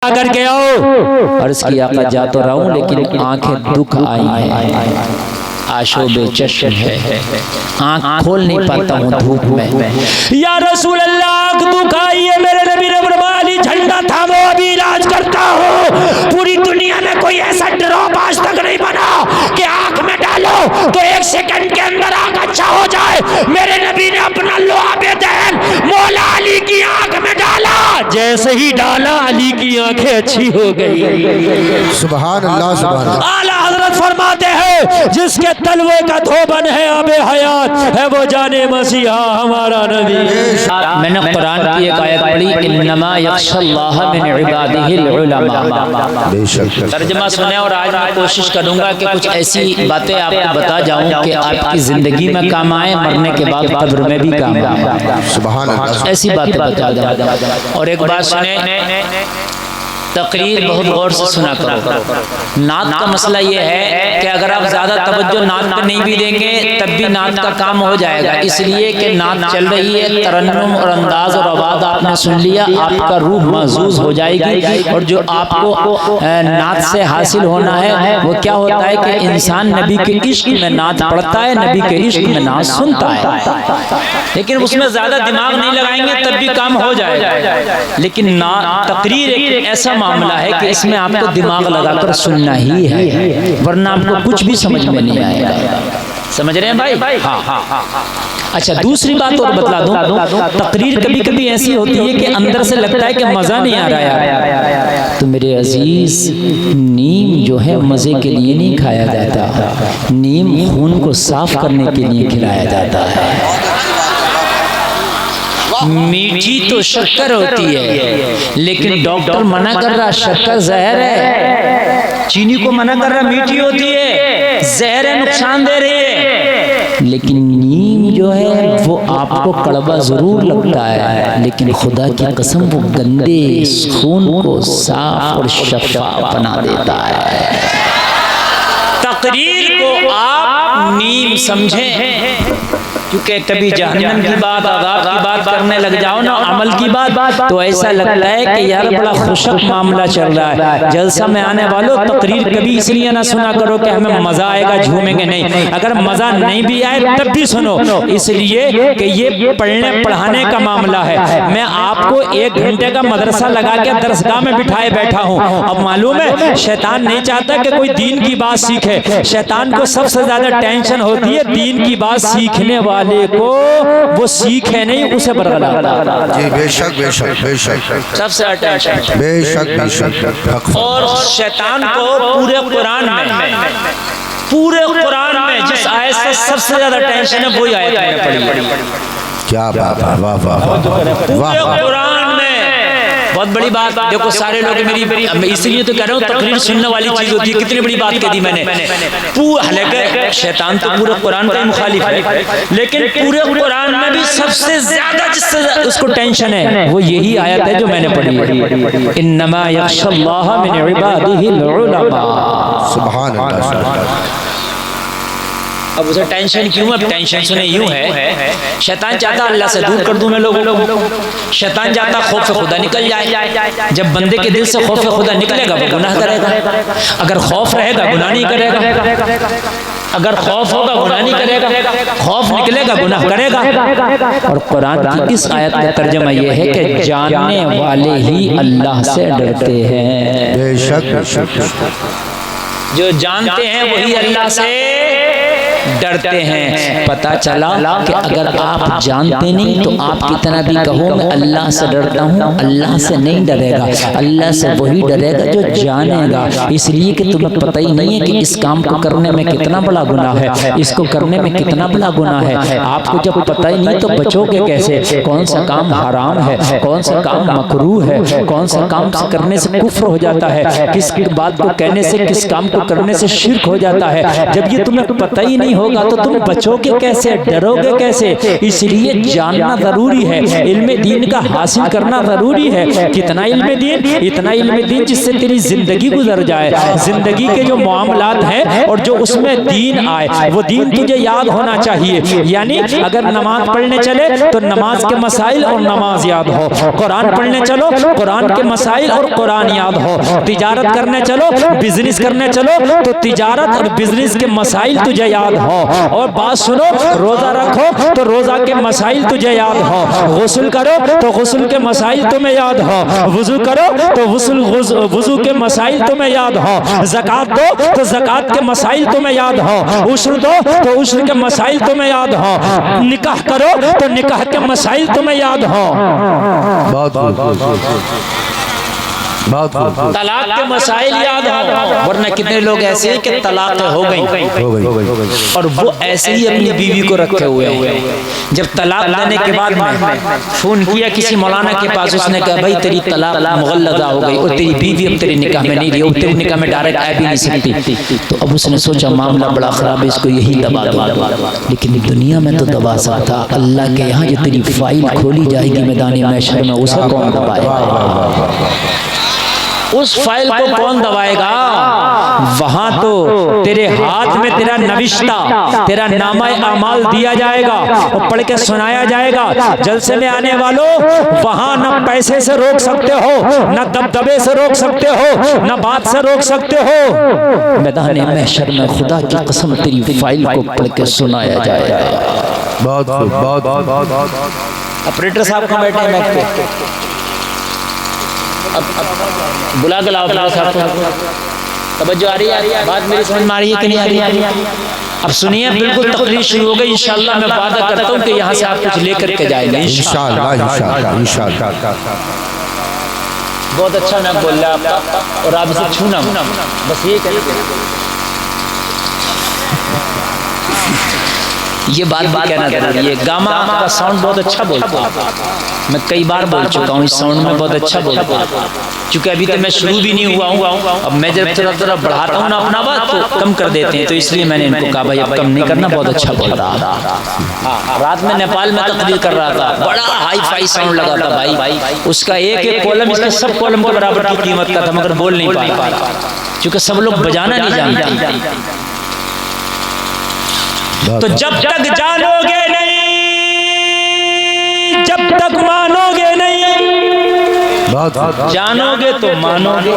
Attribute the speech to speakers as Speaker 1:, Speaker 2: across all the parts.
Speaker 1: करके आओ। और इसकी आका जा तो रहा हूँ लेकिन आंखें दुख आई हैं, आशो बेचैन है, आंख खोल नहीं पाता हूँ धूप में। या रसूल अल्लाह दुख आई है, मेरे नबी ने फरमाया झंडा था वो अभी इलाज करता हो। पूरी दुनिया में कोई ऐसा ड्रॉप आज तक नहीं बना कि आंख में डालो तो 1 सेकंड के अंदर आंख अच्छा हो जाए। मेरे नबी ने अपना लोहा दहन मौला अली की आंख में डाला, जैसे ही डाला अली की आंखें अच्छी हो गई।
Speaker 2: सुभान अल्लाह सुभान अल्लाह।
Speaker 1: आला हजरत फरमाते हैं जिसके तलवे का धोबन है आबे हयात है वो जाने मसीहा हमारा नबी। मैंने कुरान की एक आयत पढ़ी, इन्नमा यख्शल्लाह मिन इबादिहिल उलमा। तर्जुमा सुने और आज मैं कोशिश करूंगा कि कुछ ऐसी बातें आपको बता जाऊं कि आपकी जिंदगी में काम आए, मरने के बाद कब्र में भी काम आए।
Speaker 2: सुभान अल्लाह।
Speaker 1: ऐसी बातें बता जाऊं। और एक बात सुने, तकरीर बहुत गौर से सुना करो। नात का मसला ये है कि अगर आप ज्यादा तवज्जो नात पे नहीं भी देंगे तब भी नात का काम हो जाएगा, इसलिए कि नात चल रही है, तरन्नुम और अंदाज और आवाज आपने सुन लिया, आपका रूह महसूस हो जाएगी। और जो आपको नात से हासिल होना है वो क्या होता है कि इंसान नबी के इश्क में नात पढ़ता है, नबी के इश्क में नात सुनता है, लेकिन उसमें ज्यादा दिमाग नहीं लगाएंगे तब भी काम हो जाएगा। लेकिन तकरीर एक ऐसा मामला है कि इसमें आपको दिमाग लगाकर सुनना ही है, वरना आपको कुछ भी समझ में नहीं आएगा। समझ रहे हैं भाई? हाँ। अच्छा, दूसरी बात और बतला दूं, तकरीर कभी कभी ऐसी होती है कि अंदर से लगता है कि मजा नहीं आ रहा यार। तो मेरे अजीज, नीम जो है मजे के लिए नहीं खाया जाता, नीम खून को साफ करने के लिए खिलाया जाता है। मीठी तो शक्कर होती है, लेकिन डॉक्टर मना कर रहा शक्कर जहर है, चीनी को मना कर रहा मीठी होती है, जहर है, नुकसान दे रही है। लेकिन नीम जो है वो आपको कड़वा जरूर लगता है, लेकिन खुदा की कसम वो गंदे खून को साफ और शफाफ बना देता है। तकरीर को आप नीम समझें, क्योंकि कभी जहन्नम की बात, अज़ाब की बात करने लग जाओ ना, अमल की बात, तो ऐसा लगता है कि यार बड़ा खुशक मामला चल रहा है। जलसा में आने वालों, तकरीर कभी इसलिए ना सुना करो कि हमें मजा आएगा, झूमेंगे नहीं। अगर मजा नहीं भी आए तब भी सुनो, इसलिए कि ये पढ़ने पढ़ाने का मामला है। मैं आपको 1 घंटे का मदरसा लगा के दरसगाह में बिठाए बैठा हूँ। अब मालूम है शैतान नहीं चाहता कि कोई दीन की बात सीखे, शैतान को सबसे ज्यादा टेंशन होती है दीन की बात सीखने वाले को, वो सीखे नहीं उसे बरगला।
Speaker 2: जी बेशक बेशक बेशक,
Speaker 1: सबसे अटेंशन
Speaker 2: बेशक बेशक।
Speaker 1: और शैतान को पूरे कुरान में जिस आयत से सबसे ज्यादा टेंशन है वही आयत मैंने पढ़ी।
Speaker 2: क्या बात है, वाह वाह वाह।
Speaker 1: कुरान में बहुत बड़ी बात। देखो सारे लोग मेरी इसलिए तो कह रहा हूँ, तकरीर सुनने वाली चीज होती है। कितनी बड़ी बात कह दी मैंने। हालांकि शैतान तो पूरे कुरान का मुखालिफ है, लेकिन पूरे कुरान में भी सबसे ज्यादा जिससे उसको टेंशन है वो यही आयत है जो मैंने पढ़ी है, इन्नमा यख्शल्लाह मिन इबादिहिल उलमा।
Speaker 2: सुभान अल्लाह।
Speaker 1: अब उसे टेंशन क्यों? अब टेंशन सुने यूं है, शैतान चाहता अल्लाह से दूर कर दूं मैं लोगों को, शैतान चाहता खौफ खुदा निकल जाए। जब बंदे के दिल से खौफ खुदा निकलेगा वो गुनाह करेगा, अगर खौफ रहेगा गुनाह नहीं करेगा, अगर खौफ होगा गुनाह नहीं करेगा, खौफ निकलेगा गुनाह करेगा। और कुरान की इस आयत का तर्जुमा ये है कि जानने वाले ही अल्लाह से डरते हैं।
Speaker 2: बेशक,
Speaker 1: जो जानते हैं वही अल्लाह से डरते हैं। पता चला कि अगर आप जानते नहीं तो आप कितना भी कहो मैं अल्लाह से डरता हूँ, अल्लाह से नहीं डरेगा, अल्लाह से वही डरेगा जो जानेगा। इसलिए कि तुम्हें पता ही नहीं है कि इस काम को करने में कितना बड़ा गुनाह है, इसको करने में कितना बड़ा गुनाह है। आपको जब पता ही नहीं तो बचोगे कैसे? कौन सा काम हराम है, कौन सा काम मकरूह है, कौन सा काम करने से कुफ्र हो जाता है, किस बात को कहने से, किस काम को करने से शिर्क हो जाता है। जब ये तुम्हें पता ही नहीं नहीं होगा तो तुम बचोगे कैसे, डरोगे कैसे। इसलिए जानना जरूरी है, इल्म दीन का हासिल करना जरूरी है। कितना इल्म दीन, इतना इल्म दीन जिससे तेरी जिंदगी गुजर जाए, जिंदगी के जो मामलात हैं और जो उसमें दीन आए वो दीन तुझे याद होना चाहिए। यानी अगर नमाज पढ़ने चले तो नमाज के मसाइल और नमाज याद हो, कुरान पढ़ने चलो कुरान के मसाइल और कुरान याद हो, तिजारत करने चलो बिजनेस करने चलो तो तिजारत और बिजनेस के मसाइल तुझे याद हो। और बात सुनो, रोजा रखो तो रोजा के मसाइल तुझे याद हो, गुस्ल करो तो गुस्ल के मसाइल तुम्हें याद हो, वुजू करो तो वुजू के मसाइल तुम्हें याद हो, ज़कात दो तो ज़कात के मसाइल तुम्हें याद हो, उश्र दो तो उश्र के मसाइल तुम्हें याद हो, निकाह करो तो निकाह के मसाइल तुम्हें याद हो। तलाक के मसाइल याद हो, वरना कितने लोग ऐसे हैं कि तलाक हो गई और वो ऐसे ही अपनी बीवी को रखे हुए हैं। जब तलाक देने के बाद में फोन किया किसी मौलाना के पास, उसने कहा भाई तेरी तलाक मुगल्लदा हो गई और तेरी बीवी अब तेरे निकाह में नहीं रही, अब तेरे निकाह में डायरेक्ट आ भी नहीं सकती। तो अब उसने सोचा मामला बड़ा खराब है, इसको यही दबा दो। लेकिन दुनिया में तो दबा सकता, अल्लाह के यहाँ जो तेरी फाइल खोली जाएगी मैदान महशर में, उसे कौन दबाएगा? उस फाइल को कौन दबाएगा? वहां तो तेरे हाथ में तेरा नविश्ता, तेरा नामा अमाल दिया जाएगा और पढ़ के सुनाया जाएगा। जलसे में आने वालों, वहां न पैसे से रोक सकते हो, न दबदबे से रोक सकते हो, न बात से रोक सकते हो। मैदान महशर में खुदा की कसम तेरी फाइल को पढ़ के सुनाया जाएगा। ऑपरेटर साहब कहाँ बैठे हैं? मैच पे अब बुला के लाओ साहब को। तवज्जो आ रही है, बात मेरी समझ में आ रही है कि नहीं आ रही है? अब सुनिए, बिल्कुल तकरीर शुरू हो गई। इंशाल्लाह मैं वादा करता हूँ कि यहाँ से आप कुछ लेकर के जाएंगे इंशाल्लाह। बहुत अच्छा मैं बोल रहा आपका, और आप इसे छूना बस ये करिए। ये बात कहना जरूरी है। गामा का साउंड बहुत अच्छा बोलता है, मैं कई बार बोल चुका हूँ, इस साउंड में बहुत अच्छा बोलता है। क्योंकि अभी तो मैं शुरू भी नहीं हुआ हूँ, अब मैं जब थोड़ा बढ़ाता हूँ ना अपना बात तो कम कर देते हैं, तो इसलिए मैंने इनको कहा भाई अब कम नहीं करना, बहुत अच्छा बोल रहा था। रात में नेपाल में तकरीर कर रहा था, बड़ा हाई फाई साउंड लगा था भाई, उसका एक एक कॉलम इसके सब कॉलम के बराबर की कीमत का था, मगर बोल नहीं पा रहा क्योंकि सब लोग बजाना नहीं जानते। तो जब तक जानोगे नहीं, जब तक मानोगे नहीं, जानोगे तो मानोगे।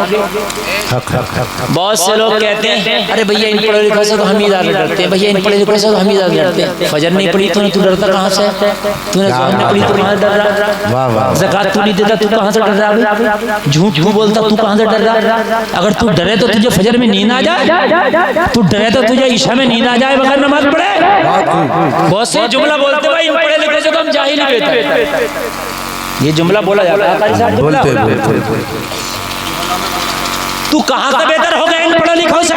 Speaker 1: बहुत से लोग कहते हैं अरे भैया इन पढ़े लिखे से तो हम ही ज्यादा डरते हैं, भैया इन पढ़े लिखे से तो हम ही ज्यादा डरते हैं। फजर नहीं पढ़ी तूने, तू डरता कहाँ से? तूने ज़ोहर नहीं पढ़ी तो कहाँ से डर रहा? ज़कात तू नहीं देता, तू कहाँ से डर रहा? झूठ क्यों बोलता, तू कहाँ से डर रहा? अगर तू डरे तो तुझे फजर में नींद आ जाए, तू डरे तो तुझे ईशा में नींद आ जाए बगैर नमाज पढ़े। बहुत से जुमला बोलते भाई इन पढ़े लिखे से तो हम जाहिल ही बेहतर, ये जुमला बोला जाता है। तू कहाँ से बेहतर हो गया इन पढ़े लिखों से?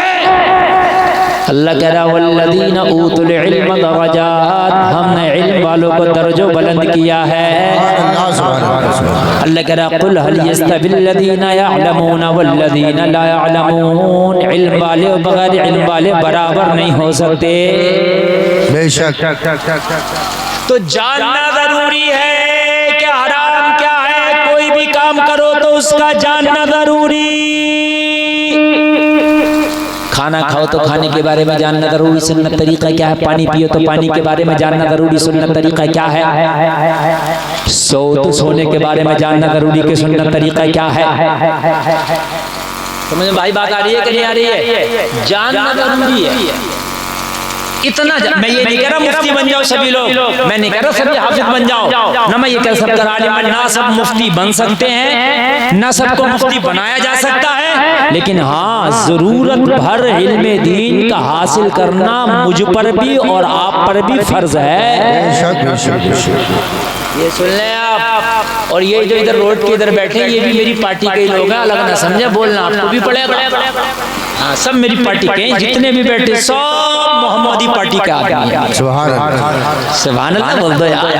Speaker 1: अल्लाह कह रहा वल्लज़ीना ऊतुल इल्म दरजात, हमने इल्म वालों को दर्जों बुलंद किया है। अल्लाह कह रहा कुल हल यस्तविल्लज़ीना यअलमूना वल्लज़ीना ला यअलमून, इल्म वाले और बगैर इल्म वाले बराबर नहीं हो सकते। बेशक। तो जानना जरूरी है कि हराम क्या है, कोई भी काम करो तो उसका जानना जरूरी। खाना खाओ तो खाने के बारे में जानना जरूरी, सुन्नत तरीका क्या है। पानी पियो तो पानी के बारे में जानना जरूरी, सुन्नत तरीका क्या है। सो तो सोने के बारे में जानना जरूरी कि सुन्नत तरीका क्या है। समझ भाई बात आ रही है कि नहीं आ रही है? जानना जरूरी है। इतना मैं ये नहीं कह रहा मुफ्ती बन जाओ सभी लोग, मैं नहीं कह रहा सभी हाफिज बन जाओ, ना मैं ये कह सकता आलिम, ना सब मुफ्ती बन सकते हैं, ना सबको मुफ्ती बनाया जा सकता है, लेकिन हाँ जरूरत भर इल्मे दीन का हासिल करना मुझ पर भी और आप पर भी फर्ज है। ये सुन लें आप। और ये जो इधर रोड के इधर बैठे ये भी मेरी पार्टी के लोग हैं, अलग ना समझे बोलना, आपको भी पड़ेगा। हाँ सब मेरी पार्टी के, जितने भी बैठे सब मोहम्मदी पार्टी के आदमी हैं। सुभान अल्लाह बोल दो यार,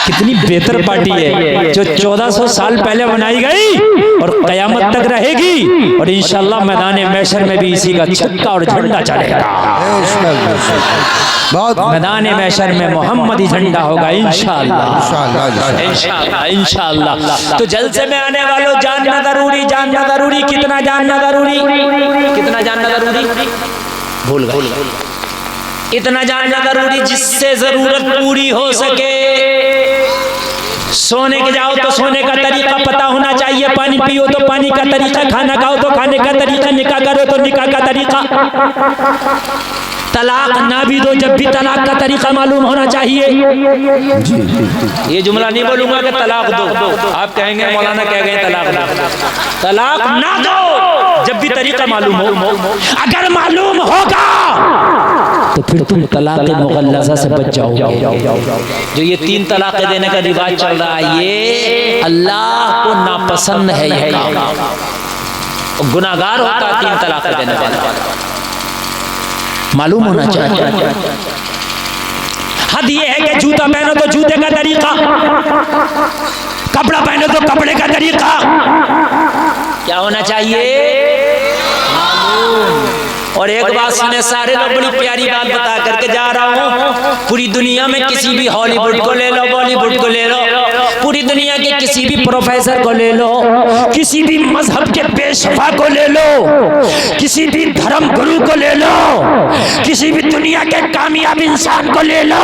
Speaker 1: कितनी बेहतर पार्टी है जो 1400 साल पहले बनाई गई और कयामत तक रहेगी, और और इंशाअल्लाह मैदान महशर में भी इसी का छक्का और झंडा चलेगा।
Speaker 2: बहुत
Speaker 1: मैदान महशर में मोहम्मदी झंडा होगा इंशाअल्लाह इंशाअल्लाह इंशाअल्लाह। तो जलसे में आने वालों, जानना जरूरी, जानना जरूरी। कितना जानना जरूरी, कितना जानना जरूरी, भूल गए। इतना जानना जरूरी जिससे जरूरत पूरी हो सके। सोने के जाओ तो सोने का तरीका पता होना चाहिए, पानी पियो तो पानी का तरीका, खाना खाओ तो खाने का तरीका, निकाह करो तो निकाह का तरीका, तलाक ना भी दो जब भी तलाक का तरीका मालूम होना चाहिए। ये जुमला नहीं बोलूंगा कि तलाक दो, आप कहेंगे मौलाना कह गए तलाक दो। तलाक ना दो जब भी तरीका मालूम हो। अगर मालूम होगा तो फिर तुम तलाक मुगल्लज़ा से बच जाओगे। जो ये 3 तलाक देने का रिवाज चल रहा है, ये अल्लाह को नापसंद है। ये काम गुनाहगार होता 3 तलाक देने वाला, मालूम होना चाहिए। हद ये है कि जूता पहनो तो जूते का तरीका, कपड़ा पहनो तो कपड़े का तरीका क्या होना चाहिए, मालूम। और एक बात सुने सारे लोग, बड़ी प्यारी बात बता करके जा रहा हूँ। पूरी दुनिया में किसी भी हॉलीवुड को ले लो, बॉलीवुड को ले लो, पूरी दुनिया के किसी भी प्रोफेसर को ले लो, किसी भी मजहब के पेशवा को ले लो, किसी भी धर्म गुरु को ले लो, किसी भी दुनिया के कामयाब इंसान को ले लो,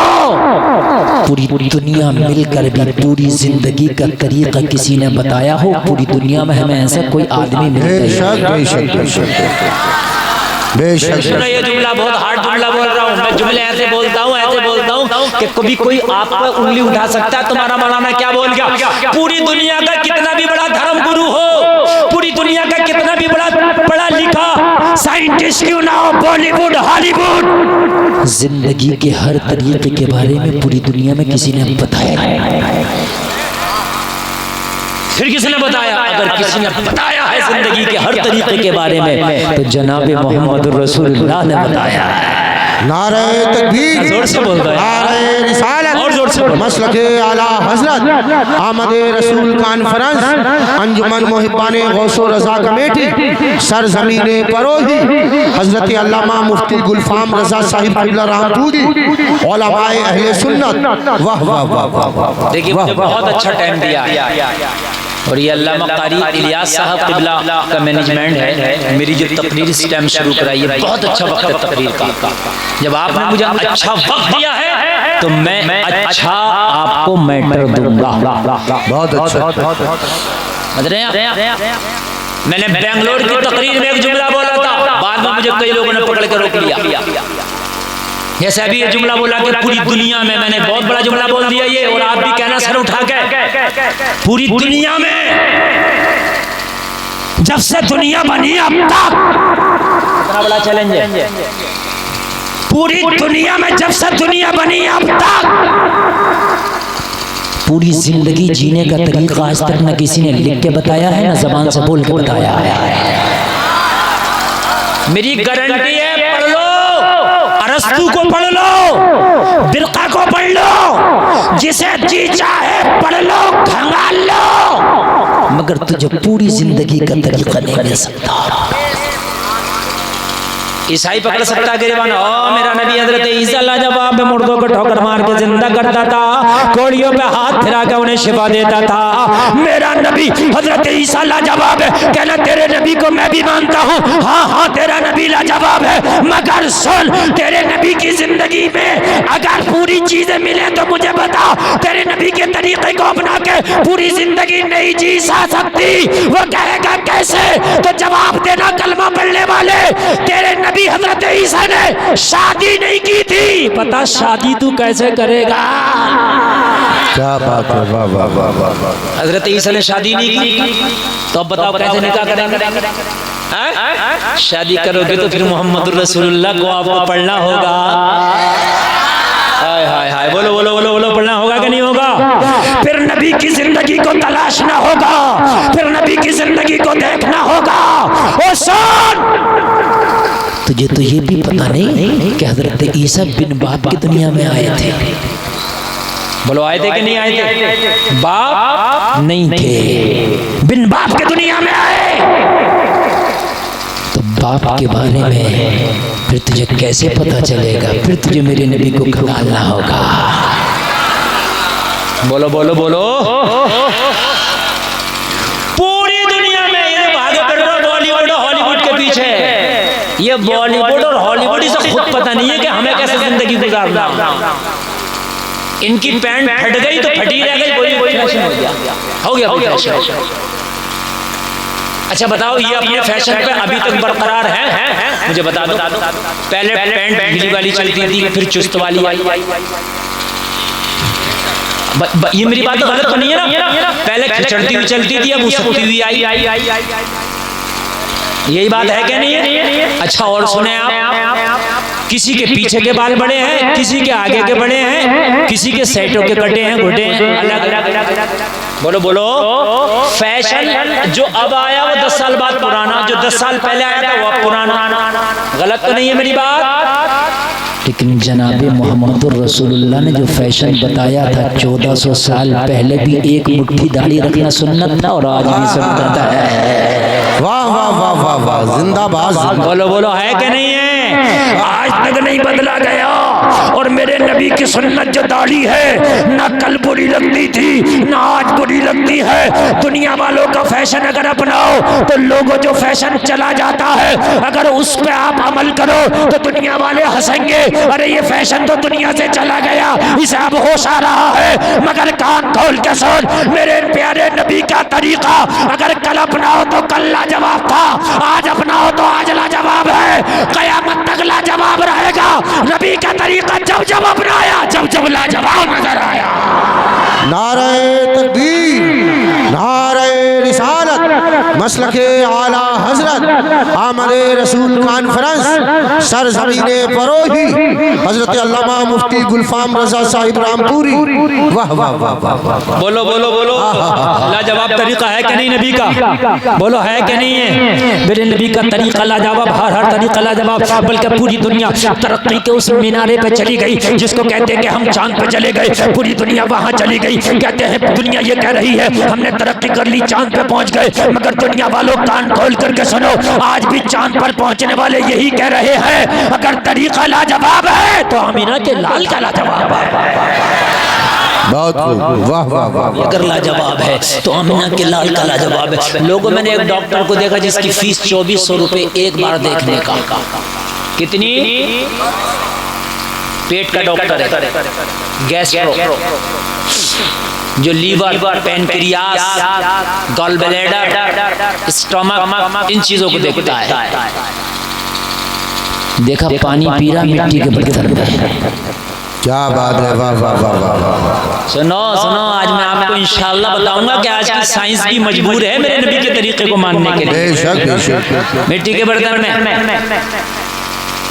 Speaker 1: पूरी दुनिया मिलकर भी पूरी जिंदगी का तरीका किसी ने बताया हो, पूरी दुनिया में हमें ऐसा कोई आदमी मिलता है। सुनो ये जुमला बहुत हार्ड जुमला बोल रहा हूँ मैं। जुमले ऐसे बोलता हूँ कि कभी कोई आप पर उंगली उठा सकता है, तुम्हारा मौलाना क्या बोल गया। पूरी दुनिया का कितना भी बड़ा धर्म गुरु हो, पूरी दुनिया का कितना भी बड़ा पढ़ा लिखा साइंटिस्ट क्यों ना हो, बॉलीवुड हॉलीवुड, जिंदगी के हर तरीके के बारे में पूरी दुनिया में किसी ने बताया। फिर किसने बताया? अगर किसी ने बताया है जिंदगी के हर तरीके के बारे में, तो जनाब मोहम्मद रसूलुल्लाह ने बताया।
Speaker 2: नारे तकबीर,
Speaker 1: जोर से बोल रहा है,
Speaker 2: नारे रिसालत,
Speaker 1: और जोर से
Speaker 2: मसलके आला हजरत आमद रसूल कॉन्फ्रेंस, अंजुमन मुहिब्बान गौसो रजा कमेटी, सरजमीने परोही, हजरत अल्लामा मुफ्ती गुलफाम रजा साहिब किबला रहमतूदी, उलमाए अहले सुन्नत। वाह वाह वाह वाह।
Speaker 1: देखिए मुझे बहुत अच्छा टाइम दिया और ये अल्लामा कारी इलियास साहब किबला का मैनेजमेंट है। मेरी जो तकरीर इस टाइम शुरू कराई है, बहुत अच्छा वक्त है तकरीर का। जब आपने मुझे अच्छा वक्त दिया है तो मैं अच्छा आपको मैटर दूंगा।
Speaker 2: बहुत अच्छा।
Speaker 1: समझ रहे हैं? मैंने बेंगलोर की तकरीर में एक जुमला बोला था, बाद में मुझे कई लोगों ने पकड़ कर रोक लिया। जैसे अभी ये जुमला बोला कि पूरी दुनिया में, मैंने बहुत बड़ा जुमला बोल दिया ये, और आप भी कहना सर उठा के, पूरी दुनिया में जब से दुनिया बनी अब तक, कितना बड़ा चैलेंज है। पूरी दुनिया में जब से दुनिया बनी अब तक, पूरी जिंदगी जीने का तरीका आज तक न किसी ने लिख के बताया है, न जबान से बोल के बताया है। मेरी गारंटी है, पढ़ लो, अरस्तु को पढ़ लो, बिरका को पढ़ लो, जिसे जी चाहे पढ़ लो, खंगाल लो, मगर तुझे पूरी जिंदगी का तरीका नहीं मिल सकता। ईसाई पकड़ सकता है गिरबान, ओ मेरा नबी हजरत ईसा लाजवाब में मुर्दों को ठोकर मार के जिंदा करता था, कोड़ियों पे हाथ फिरा के उन्हें शिफा देता था। मेरा नबी हजरत ईसा लाजवाब है, कहना तेरे नबी को मैं भी मानता हूँ, हाँ हाँ तेरा नबी लाजवाब है, मगर सुन, तेरे नबी की जिंदगी में अगर पूरी चीजें मिले तो मुझे बता, तेरे नबी के तरीके को अपना के पूरी जिंदगी नहीं जी सकती। वो कहेगा कैसे? तो जवाब देना कलमा पढ़ने वाले, तेरे नबी हजरत ईसा ने शादी नहीं की थी, पता शादी तू कैसे करेगा?
Speaker 2: क्या बात है, वाह वाह वाह वाह।
Speaker 1: हजरत ईसा ने शादी नहीं की, तो अब बताओ कैसे निकाह करेंगे? शादी करोगे तो फिर मोहम्मद रसूलुल्लाह को आपको पढ़ना होगा। हाय हाय हाय, बोलो बोलो बोलो बोलो, पढ़ना होगा कि नहीं होगा? फिर नबी की जिंदगी को तलाशना होगा, फिर नबी की जिंदगी को देखना होगा। ओ सुन, तुझे तो ये भी पता नहीं कि हजरत ईसा बिन बाप की दुनिया में आए थे। बोलो आए थे कि नहीं आए थे? बाप नहीं थे, बिन बाप की दुनिया में आए। पाप के बारे में फिर तुझे कैसे पता चलेगा? फिर तुझे मेरे नबी को खंगालना होगा। बोलो बोलो बोलो। पूरी दुनिया में ये भागे पड़ रहा बॉलीवुड और हॉलीवुड के पीछे। ये बॉलीवुड और हॉलीवुड से खुद पता नहीं है कि हमें कैसे जिंदगी गुजारना। इनकी पैंट फट गई तो फटी रह गई, वही फैशन हो गया फैशन। अच्छा बताओ, ये अपने फैशन पे अभी तक बरकरार है? मुझे बता दो। पहले पैंट ढीली वाली चलती थी, फिर चुस्त वाली आई। ये मेरी बात तो गलत तो नहीं है ना? पहले खिचड़ती हुई चलती थी, अब उसकती हुई आई। यही बात है क्या? नहीं है? अच्छा और सुने आप, किसी के पीछे के बाल बड़े हैं, किसी के आगे के बड़े हैं, किसी के सेटों के कटे हैं, घुटे हैं, अलग। बोलो बोलो। फैशन जो अब आया वो 10 साल बाद पुराना, जो 10 साल पहले आया था वो अब पुराना। गलत तो नहीं है मेरी बात? लेकिन जनाब मोहम्मद रसूलुल्लाह ने जो फैशन बताया था 1400 साल पहले भी एक मुट्ठी दाढ़ी रखना सुन्नत था और आज भी सुन्नत है।
Speaker 2: वाह वाह वाह वाह वाह, जिंदाबाद।
Speaker 1: बोलो बोलो, है कि नहीं है? आज तक नहीं बदला गया। और मेरे नबी की सुन्नत जो दाढ़ी है, ना कल बुरी लगती थी ना आज बुरी लगती है। दुनिया वालों का फैशन अगर अपनाओ तो लोगों जो फैशन चला जाता है, अगर उस पे आप अमल करो तो दुनिया वाले हंसेंगे, अरे ये फैशन तो दुनिया से चला गया, इसे अब होश आ रहा है। मगर कान खोल के सुन, मेरे प्यारे नबी का तरीका अगर कल अपनाओ तो कल लाजवाब था, आज अपनाओ तो आज लाजवाब है, कयामत तक लाजवाब रहेगा। नबी का तरीका जब जब अपनाया, जब जब लाजवाब नजर आया।
Speaker 2: नारे तकबीर, नारे रिसालत, मसलके आला हजरत आमदे रसूल कॉन्फ्रेंस सरजमीने परोही हजरत अल्लामा मुफ्ती गुलफाम रजा साहिब रामपुरी। वाह वाह वाह वाह।
Speaker 1: बोलो बोलो बोलो। लाजवाब तरीका है कि नहीं नबी का? बोलो है कि नहीं है? मेरे नबी का तरीका लाजवाब, हर तरीका लाजवाब। बल्कि पूरी दुनिया तरक्की के उस मीनारे पे चली गई जिसको कहते हैं कि हम चांद पे चले गए। पूरी दुनिया वहां चली गई। कहते हैं दुनिया ये कह रही है हमने तरक्की कर ली, चांद पे पहुंच गए। मगर दुनिया वालों कान खोल करके सुनो, आज भी चांद पर पहुंचने वाले यही कह रहे हैं अगर तरीका लाजवाब है तो अमीना के लाल का लाजवाब है।
Speaker 2: बहुत वाह वाह वाह।
Speaker 1: अगर लाजवाब है तो अमीना के लाल का लाजवाब है। लोगों, मैंने एक डॉक्टर को देखा जिसकी फीस 2400 रुपए एक बार देखने का। कितनी? पेट का डॉक्टर है, गैस्ट्रो, जो liver, pancreas, gall bladder, stomach, इन चीजों को देखता है। देखा पानी पी रहा मिट्टी के बर्तन में।
Speaker 2: क्या बात है, वाह वाह वाह वाह।
Speaker 1: सुनो सुनो, आज मैं आपको इंशाअल्लाह बताऊंगा कि आज की साइंस भी मजबूर है मेरे नबी के तरीके को मानने के लिए।
Speaker 2: बेशक।
Speaker 1: मिट्टी के बर्तन में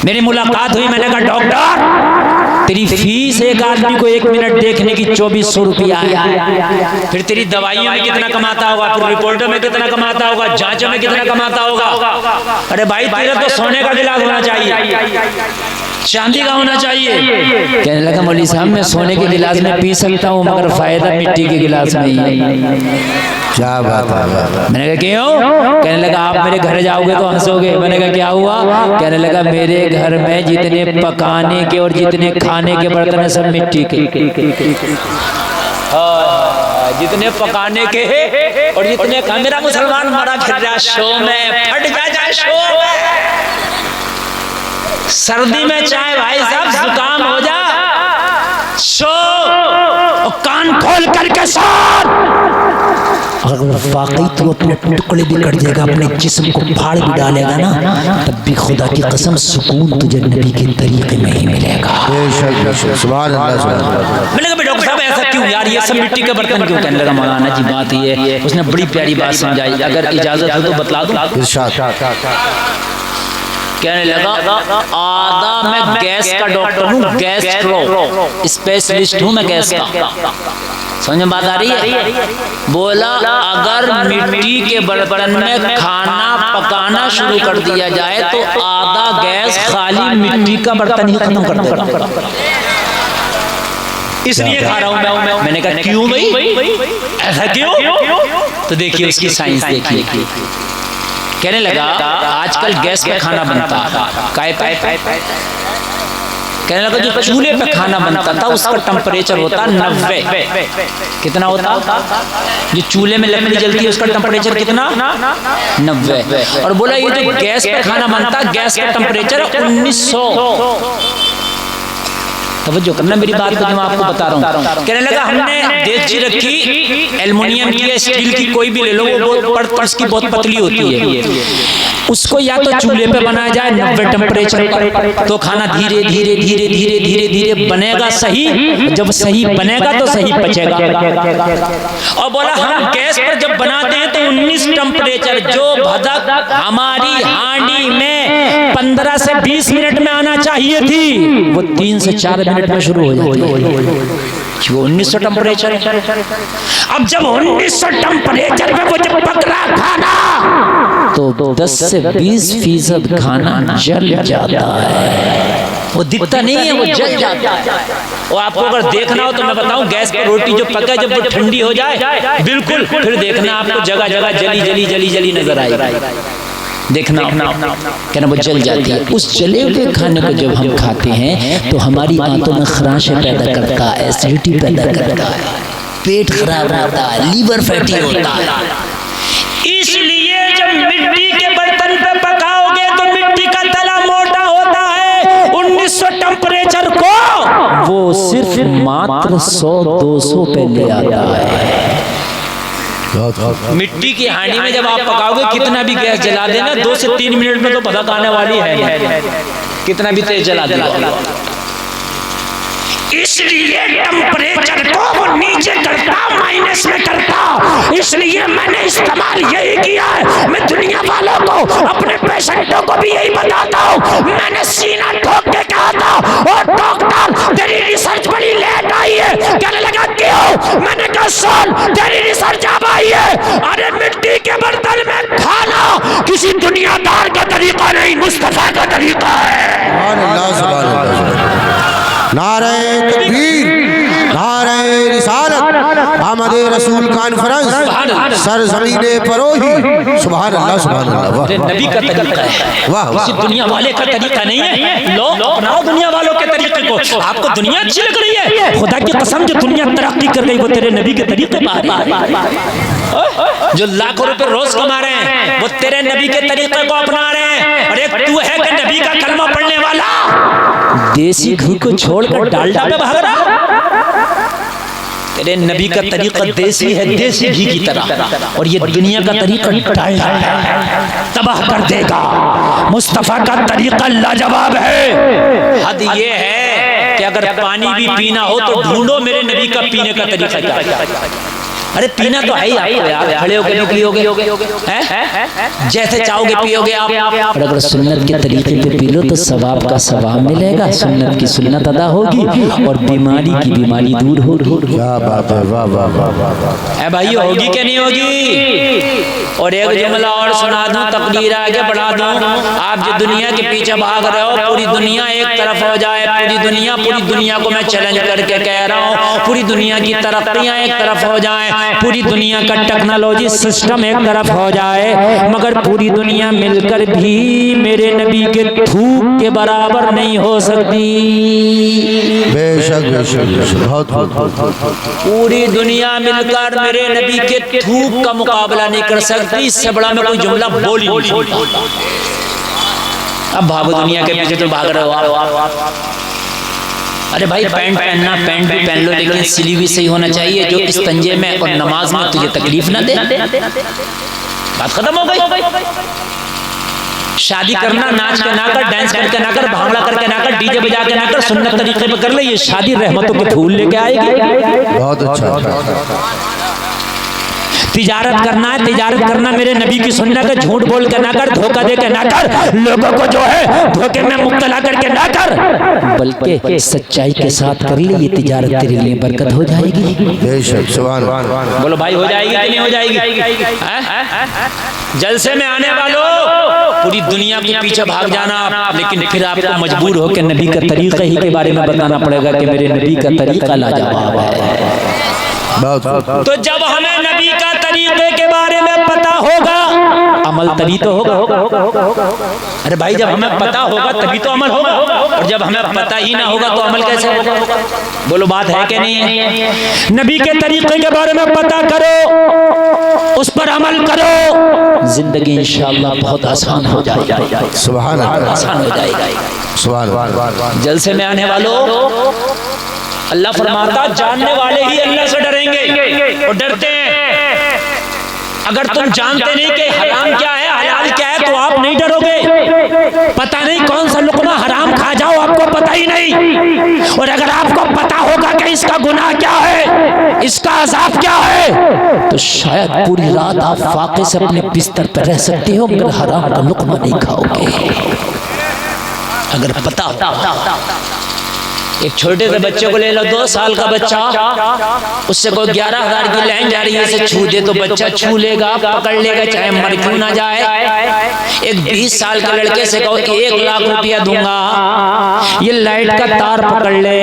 Speaker 1: मेरी मुलाकात हुई, मैंने कहा डॉक्टर तेरी फीस एक आदमी को 1 मिनट देखने की 2400 रुपया है, फिर तेरी दवाइयों में कितना कमाता होगा, फिर रिपोर्टों में कितना कमाता होगा, जांचों में कितना कमाता होगा। अरे भाई तेरा तो सोने का गिलास होना चाहिए, चांदी का होना चाहिए। कहने लगा मौलवी साहब मैं सोने के गिलास में पी सकता हूँ मगर फायदा मिट्टी के गिलास में ही है।
Speaker 2: क्या बात है।
Speaker 1: मैंने कहा क्यों? कहने लगा आप मेरे घर जाओगे तो हंसोगे। मैंने कहा क्या हुआ? कहने लगा मेरे घर में जितने पकाने के और जितने खाने के बर्तन है सब मिट्टी के, जितने पकाने के और जितने खा। मेरा मुसलमान मरा फिर रहा शो में, फट जा शो में। सर्दी में चाहे भाई साहब जुकाम हो जा, सो कान खोल करके सो। अगर वाकई तू अपने टुकड़े भी कर देगा, अपने जिस्म को फाड़ भी डालेगा ना, तब भी खुदा की कसम सुकून तुझे नबी के तरीके में ही मिलेगा।
Speaker 2: सुभान अल्लाह।
Speaker 1: मैंने कहा डॉक्टर साहब ऐसा क्यों यार, ये सब मिट्टी के बर्तन क्यों? कहने लगा मौलाना जी बात ये, उसने बड़ी प्यारी बात समझाई, अगर इजाजत हो तो बतला दो। कहने लगा आधा मैं गैस का डॉक्टर हूँ, गैस्ट्रो स्पेशलिस्ट हूँ मैं गैस का। समझ में बात आ रही है? बोला अगर मिट्टी के बर्तन में खाना पकाना शुरू कर दिया जाए तो आधा गैस खाली मिट्टी का बर्तन ही खत्म कर देगा। इसलिए खा रहा हूँ मैं। मैंने कहा क्यों भाई, ऐसा क्यों? तो देखिए उसकी साइंस देखिए। कहने लगा आजकल गैस पे खाना बनता है, कहने लगा जो चूल्हे पे खाना बनता था उसका टेम्परेचर होता 90। कितना होता? जो चूल्हे में लकड़ी जलती है उसका टेम्परेचर कितना? 90। और बोला ये जो गैस पे खाना बनता, गैस का टेम्परेचर 1900। तवज्जो करना मेरी बात को जो मैं आपको बता रहा हूँ। कहने लगा हमने देगची रखी, एल्युमिनियम की या स्टील की कोई भी ले लो, वो पर्स की बहुत पतली होती है, उसको या तो चूल्हे पे बनाया जाए 90 टेम्परेचर पर, तो खाना धीरे धीरे धीरे धीरे धीरे धीरे बनेगा सही, जब सही बनेगा तो सही पचेगा। और बोला हम गैस पर जब बनाते हैं तो 19 टेम्परेचर जो भदक हमारी हांडी में 15 से 20 मिनट में आना चाहिए थी, वो 3 से 4 मिनट में शुरू हो जाती है। 1900 टेम्परेचर। अब जब 1900 टेम्परेचर पे वो जब पक रहा खाना, तो 10 से 20% खाना जल जाता है। वो दिखता नहीं है, वो जल जाता है। और आपको अगर देखना हो तो मैं बताऊं, गैस पर रोटी जो पके जब वो ठंडी हो जाए बिल्कुल, फिर देखना आपको जगह जगह जली जली जली जली नजर आएगी। देखना कहना वो जल जाती है। उस जले हुए खाने को जब हम खाते हैं तो हमारी आंतों में खराशें पैदा करता है, एसिडिटी पैदा करता है, पेट खराब होता है, लीवर फैटी होता है। इसलिए जब मिट्टी के बर्तन पे पकाओगे तो मिट्टी का तला मोटा होता है। 1900 टेम्परेचर को वो सिर्फ मात्र 100-200 पे ले आता है। मिट्टी की हांडी में जब आप पकाओगे कितना भी गैस जला देना, 2 से 3 मिनट में तो भदक आने वाली है, कितना भी तेज जला देना। इसलिए टेम्परेचर को वो नीचे करता, माइनस में करता। इसलिए मैंने इस्तेमाल यही किया है। मैं दुनिया वालों को, अपने पेशेंटों को भी यही बताता हूँ। मैंने सीना ठोक के कहा था, और डॉक्टर तेरी रिसर्च बड़ी लेट आई है। कहने लगा क्यों? मैंने कहा सुन, तेरी रिसर्च अब आई है। अरे मिट्टी के बर्तन में खाना किसी दुनियादार का तरीका नहीं, मुस्तफा का तरीका है।
Speaker 2: नारे तकबीर, नारे रिसालत, आमद रसूल कॉन्फ्रेंस सरजमीने परोही। सुभान अल्लाह, सुभान अल्लाह।
Speaker 1: नबी का तरीका है,
Speaker 2: वाह वाह।
Speaker 1: किसी दुनिया वाले का तरीका नहीं है। लो अपनाओ दुनिया वालों के तरीके को। आपको दुनिया अच्छी लग रही है, खुदा की कसम जो दुनिया तरक्की कर गई वो तेरे नबी के तरीके पर आ रही है। जो लाखों रुपए रोज कमा रहे हैं वो तेरे नबी के तरीके को अपना रहे हैं। और एक तू है कि नबी का कलमा पढ़ने वाला देसी घी को छोड़कर डालडा पे भाग रहा। तेरे नबी का तरीका देसी है, देसी घी की तरह, और ये दुनिया का तरीका डालडा है, तबाह कर देगा। मुस्तफा का तरीका लाजवाब है। हद ये है कि अगर पानी भी पीना हो तो ढूंढो मेरे नबी का पीने का तरीका क्या। अरे पीना तो है ही आपको यार, खड़े होकर नहीं पियोगे, जैसे चाहोगे पियोगे आप। और अगर सुन्नत के तरीके पे पी लो तो सवाब का सवाब मिलेगा, सुन्नत की सुन्नत अदा होगी और बीमारी की बीमारी दूर होगी।
Speaker 2: क्या बात है, वाह वाह वाह।
Speaker 1: भाई होगी क्या नहीं होगी? और एक जुमला और सुना दूं, तकदीर आगे बढ़ा दूं। आप जो दुनिया के पीछे भाग रहे हो, पूरी दुनिया एक तरफ हो जाए, पूरी दुनिया को मैं चैलेंज करके कह रहा हूँ, पूरी दुनिया की तरक्कियां एक तरफ हो जाए, पूरी दुनिया का टेक्नोलॉजी सिस्टम एक तरफ हो जाए, मगर पूरी दुनिया मिलकर भी मेरे नबी के थूक के बराबर नहीं हो सकती।
Speaker 2: बेशक बेशक, बहुत
Speaker 1: पूरी दुनिया मिलकर मेरे नबी के थूक का मुकाबला नहीं कर सकती। इससे बड़ा मैं कोई जुमला बोल ही नहीं सकता। अब भागो दुनिया के पीछे तो भाग रहे हो आप। अरे भाई पैंट पहनना, पैंट भी पहन लो, लेकिन सिली भी सही होना चाहिए, जो इस तंजे में और नमाज में तुझे तकलीफ ना दे। बात खत्म हो गई। शादी करना नाच के ना कर, डांस करके ना कर, भांगड़ा करके ना कर, डीजे बजा के ना कर, सुन्नत तरीके पे कर ले। ये शादी रहमतों के फूल लेके आएगी।
Speaker 2: बहुत अच्छा।
Speaker 1: तिजारत करना है, तिजारत करना मेरे नबी की सुन्नत है। झूठ बोल के ना कर, धोखा दे के ना कर, लोगों को जो है धोखे में मुब्तला करके ना कर, बल्कि सच्चाई के साथ कर ले। ये तिजारत तेरे लिए बरकत हो जाएगी।
Speaker 2: बेशक, सुभान अल्लाह।
Speaker 1: बोलो भाई हो जाएगी कि नहीं हो जाएगी? जलसे में आने वालों, पूरी दुनिया के पीछे भाग जाना, लेकिन फिर आपको मजबूर होकर नबी का तरीका ही के बारे में बताना पड़ेगा कि मेरे नबी का तरीका लाजवाब है।
Speaker 2: बहुत।
Speaker 1: तो जब हमें नबी का तरीके के बारे में पता होगा अमल तभी तो होगा। अरे भाई जब हमें पता होगा तभी तो अमल होगा, और जब हमें पता ही ना होगा तो अमल कैसे होगा? बोलो बात है कि नहीं है? नबी के तरीके के बारे में पता करो, उस पर अमल करो, जिंदगी इंशाअल्लाह बहुत आसान हो जाएगी।
Speaker 2: सुभान अल्लाह,
Speaker 1: आसान हो जाएगा।
Speaker 2: सुभान अल्लाह।
Speaker 1: जलसे में आने वालों, अल्लाह फरमाता जानने वाले ही अल्लाह से डरेंगे और डरते हैं। अगर तुम जानते नहीं कि हराम क्या है हलाल क्या है तो आप नहीं डरोगे। पता नहीं कौन सा लुकमा हराम खा जाओ, आपको पता ही नहीं। और अगर आपको पता होगा कि इसका गुनाह क्या है, इसका अज़ाब क्या है, तो शायद पूरी रात आप फाके से अपने बिस्तर पर रह सकते हो मगर हराम का लुकमा नहीं खाओगे, अगर पता हो। एक छोटे से बच्चे को ले लो, 2 साल का बच्चा, उससे कोई 11,000 की लाइन जा रही है, इसे छू दे तो बच्चा छू लेगा, पकड़ लेगा, चाहे मर क्यों ना जाए। एक 20 साल के लड़के से कहो 1 लाख रुपया दूंगा, ये लाइट का तार पकड़ ले,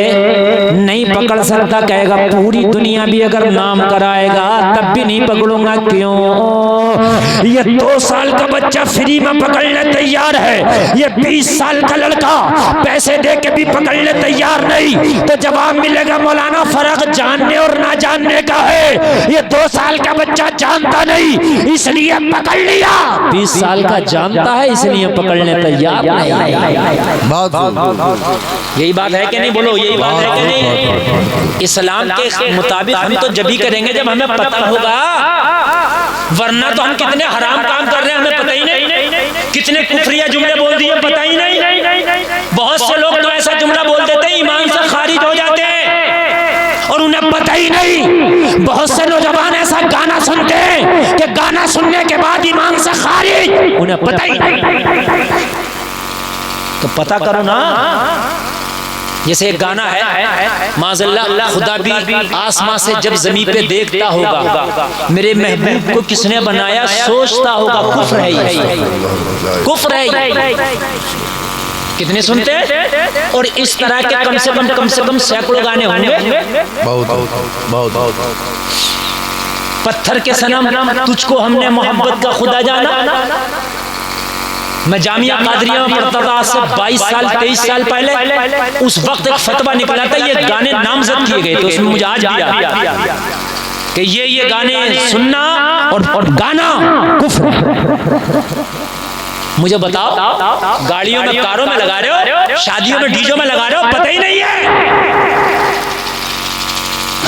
Speaker 1: नहीं पकड़ सकता, कहेगा पूरी दुनिया भी अगर नाम कराएगा तब भी नहीं पकड़ूंगा। क्यों? ये 2 साल का बच्चा फ्री में पकड़ने तैयार है, ये 20 साल का लड़का पैसे दे के भी पकड़ने तैयार नहीं। तो जवाब मिलेगा मौलाना फर्क जानने और ना जानने का है। ये 2 साल का बच्चा जानता नहीं इसलिए पकड़ लिया, 20 साल का जानता है इसलिए पकड़ने तैयार नहीं। यही बात है कि नहीं? बोलो यही बात है कि नहीं? इस्लाम के मुताबिक हम तो जब ही करेंगे जब हमें पता होगा, वरना तो हम कितने हराम काम कर रहे हैं हमें पता ही नहीं, कितने कुफरिया जुमले बोल दिए पता ही नहीं। बहुत से लोग तो ऐसा जुमला बोल देते हैं ईमान से खारिज हो जाते हैं और उन्हें पता ही नहीं। बहुत से नौजवान ऐसा गाना सुनते हैं कि गाना सुनने के बाद ईमान से खारिज, उन्हें पता ही नहीं। तो पता करो ना। जैसे एक गाना है, माज़अल्लाह खुदा भी आसमां से जब ज़मीन पे देखता होगा, मेरे महबूब को किसने बनाया सोचता होगा, कुफ्र है ये, कुफ्र है ये। कितने सुनते हैं? और इस तरह के कम से कम सैकड़ों गाने होंगे। बहुत पत्थर के सनम तुझको हमने मोहब्बत का खुदा जाना। मैं जामिया कादरिया में पढ़ता था आज से 22 साल 23 साल पहले। उस वक्त एक फतवा निकला था, ये गाने नामजद किए गए थे, उसमें मुझे आज भी याद कि ये गाने सुनना और गाना कुफ्र। मुझे बताओ, गाड़ियों में कारों में लगा रहे हो, शादियों में डीजों में लगा रहे हो, पता ही नहीं है।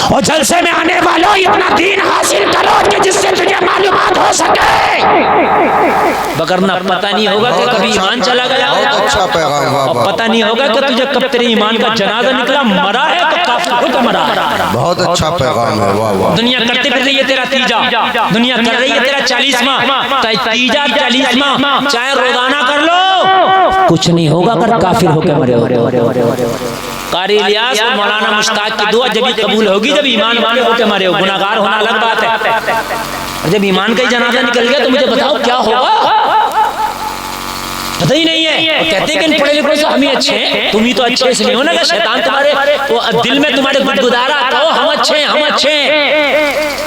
Speaker 1: और जलसे में आने वालों इतना दीन हासिल करो कि जिससे तुझे मालूमात हो सके, वरना पता नहीं होगा कि कभी ईमान चला गया,
Speaker 2: अच्छा पैगाम,
Speaker 1: और पता नहीं होगा कि तुझे कब तेरे ईमान का जनाजा निकला, मरा है तो काफिर हो तो मरा।
Speaker 2: बहुत अच्छा पैगाम है। वाह वाह।
Speaker 1: दुनिया करते फिर रही है तेरा तीजा, दुनिया कर रही है तेरा 40वां, तीजा 40वां चाहे रोजाना कर लो, कुछ नहीं होगा अगर काफिर होकर मरे हो। कारी इलियास और मौलाना मुश्ताक की दुआ जब भी कबूल होगी जब ईमान वाले होकर मरे हो। गुनाहगार होना अलग बात है, और जब ईमान का ही जनाजा निकल गया तो मुझे बताओ क्या होगा, पता ही नहीं है। और कहते हैं कि इन पढ़े लिखों से हम ही अच्छे हैं, तुम ही तो अच्छे इसलिए हो ना कि शैतान तुम्हारे वो दिल में तुम्हारे गुदगुदारा आता हो, हम अच्छे हैं, हम अच्छे हैं।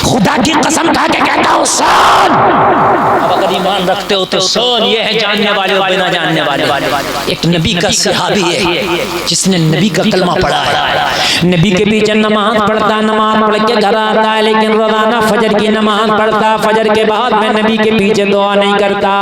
Speaker 1: खुदा की कसम खा के कहता हूँ सोन, अब अगर ईमान रखते हो तो सोन। ये है जानने वाले और बिना जानने वाले। एक नबी का सहाबी है जिसने नबी का कलमा पढ़ा है, नबी के पीछे नमाज पढ़ता, नमाज पढ़ के घर आता है, लेकिन रोजाना फजर की नमाज पढ़ता, फजर के बाद में नबी के पीछे दुआ नहीं करता।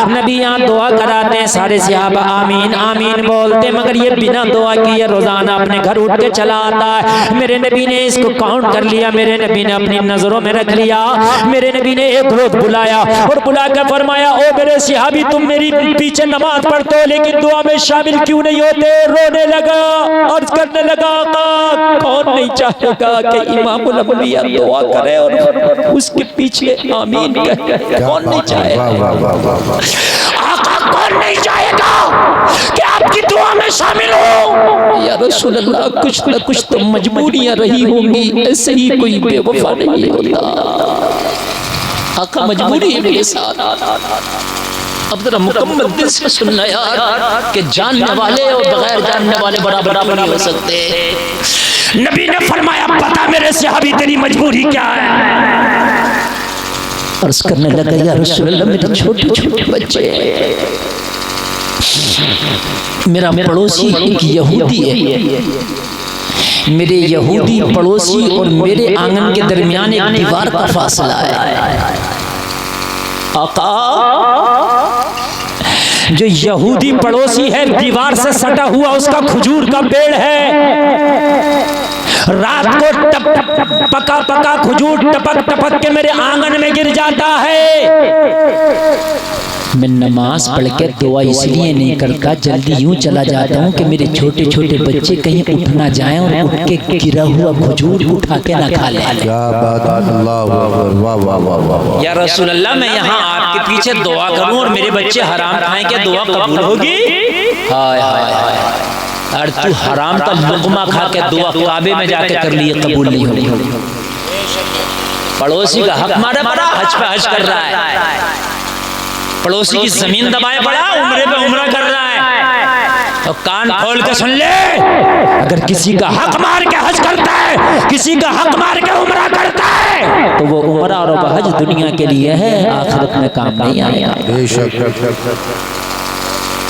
Speaker 1: नबी यहाँ दुआ कराते हैं, सारे सहाबा आमीन आमीन बोलते, मगर ये बिना दुआ किए रोजाना अपने घर उठ के चला आता है। मेरे नबी ने इसको काउंट कर लिया, मेरे नबी ने अपनी नजरों में रख लिया। मेरे नबी ने एक रोज बुलाया और बुलाकर फरमाया, ओ मेरे सहाबी तुम मेरी पीछे नमाज पढ़ते हो लेकिन दुआ में शामिल क्यों नहीं होते? रोने लगा, अर्ज करने लगा, कौन नहीं चाहेगा कि इमामुल अंबिया दुआ करे और उसके पीछे आमीन कहे? कौन नहीं चाहेगा? आका कौन नहीं चाहेगा कि आपकी दुआ में शामिल हो? या रसूल अल्लाह, कुछ न कुछ तो मजबूरियां रही होंगी, ऐसे ही कोई बेवफा नहीं होता। आका मजबूरी है मेरे साथ। अब जरा मुकम्मल दिल से सुनना यार कि जानने वाले और बगैर जानने वाले बराबर नहीं हो सकते। नबी ने फरमाया, पता मेरे सहाबी तेरी मजबूरी क्या है? अर्ज करने लगा, या रसूल अल्लाह मेरे छोटे छोटे बच्चे, मेरा पड़ोसी एक यहूदी है, मेरे यहूदी पड़ोसी और मेरे आंगन के दरमियान एक दीवार का फासला है। आका, जो यहूदी पड़ोसी है दीवार से सटा हुआ उसका खजूर का पेड़ है, रात को पका पका खजूर टपक टपक के मेरे आंगन में गिर जाता है। मैं नमाज पढ़ के दुआ इसलिए नहीं करता, जल्दी यूं चला जाता हूं कि मेरे छोटे छोटे बच्चे कहीं उठ ना जाएं और उठ के गिरा हुआ खजूर उठा के ना खा लें। क्या बात है, अल्लाह वाह वाह वाह। या रसूल अल्लाह, मैं यहाँ आपके पीछे दुआ करूं और मेरे बच्चे हराम खाएं, क्या दुआ कबूल होगी? हाय हाय हाय। और तू हराम का लुक़मा खा के दुआ काबे में जाके कर लिए, कबूल नहीं होगी। पड़ोसी का हक मारा पड़ा, हज पे हज कर रहा है, पड़ोसी की जमीन दबाए पड़ा, उम्रे पे उम्रा कर रहा है। तो कान खोल के सुन ले, अगर किसी का हक मार के हज करता है, किसी का हक मार के उम्रा करता है, तो वो उम्रा और हज दुनिया के लिए है, आखिरत में काम नहीं आएगा।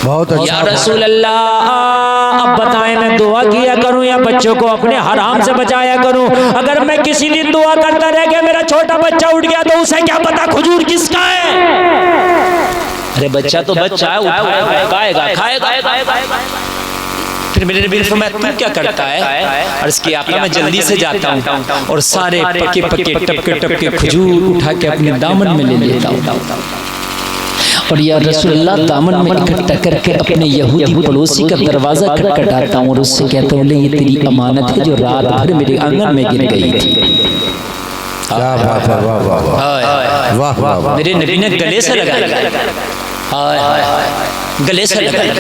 Speaker 1: बहुत अच्छा। या रसूल अल्लाह, अब बताएं मैं दुआ किया करूं या बच्चों को अपने हराम से बचाया करूं? अगर मैं किसी दिन दुआ करता रह गया, मेरा छोटा बच्चा उठ गया, तो उसे क्या पता खजूर किसका है? अरे बच्चा तो बच्चा है, खाएगा खाएगा। फिर मेरे नबी ने फरमाया, तू क्या करता है? अर्ज़ किया, आपका मैं जल्दी से जाता हूँ और सारे पके पके टपके टपके खजूर उठा के अपने दामन में ले लेता हूँ, और या रसूलुल्लाह दामन में इकट्ठा करके अपने यहूदी पड़ोसी का दरवाजा खटखटाता हूँ और उससे कहता हूँ, ये तेरी अमानत है जो रात भर मेरे आंगन में गिर गई थी। क्या बात है, वाह वाह वाह वाह वाह। मेरे नबी ने गले से लगाया, हाय हाय, गले से लगाया,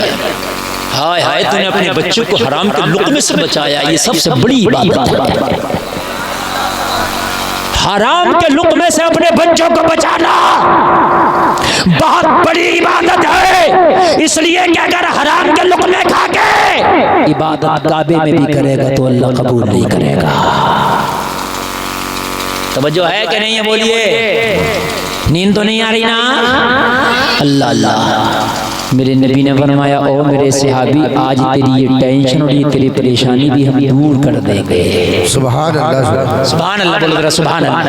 Speaker 1: हाय हाय, तूने अपने बच्चों को हराम के लुक़मे से बचाया, ये सबसे बड़ी इबादत है। हराम के लुक़मे से अपने बच्चों को बचाना बहुत बड़ी इबादत है, इसलिए कि अगर हराम के लुक़मे खा के इबादत काबे में भी करेगा तो अल्लाह कबूल नहीं करेगा। तवज्जो है कि नहीं है? बोलिए, नींद तो नहीं आ रही ना? अल्लाह अल्लाह। मेरे नबी ने फरमाया, ओ मेरे सहाबी, आज तेरी ये टेंशन और ये तेरी परेशानी भी हम दूर कर देंगे। सुभान अल्लाह, सुभान अल्लाह, बोल रहा सुभान अल्लाह।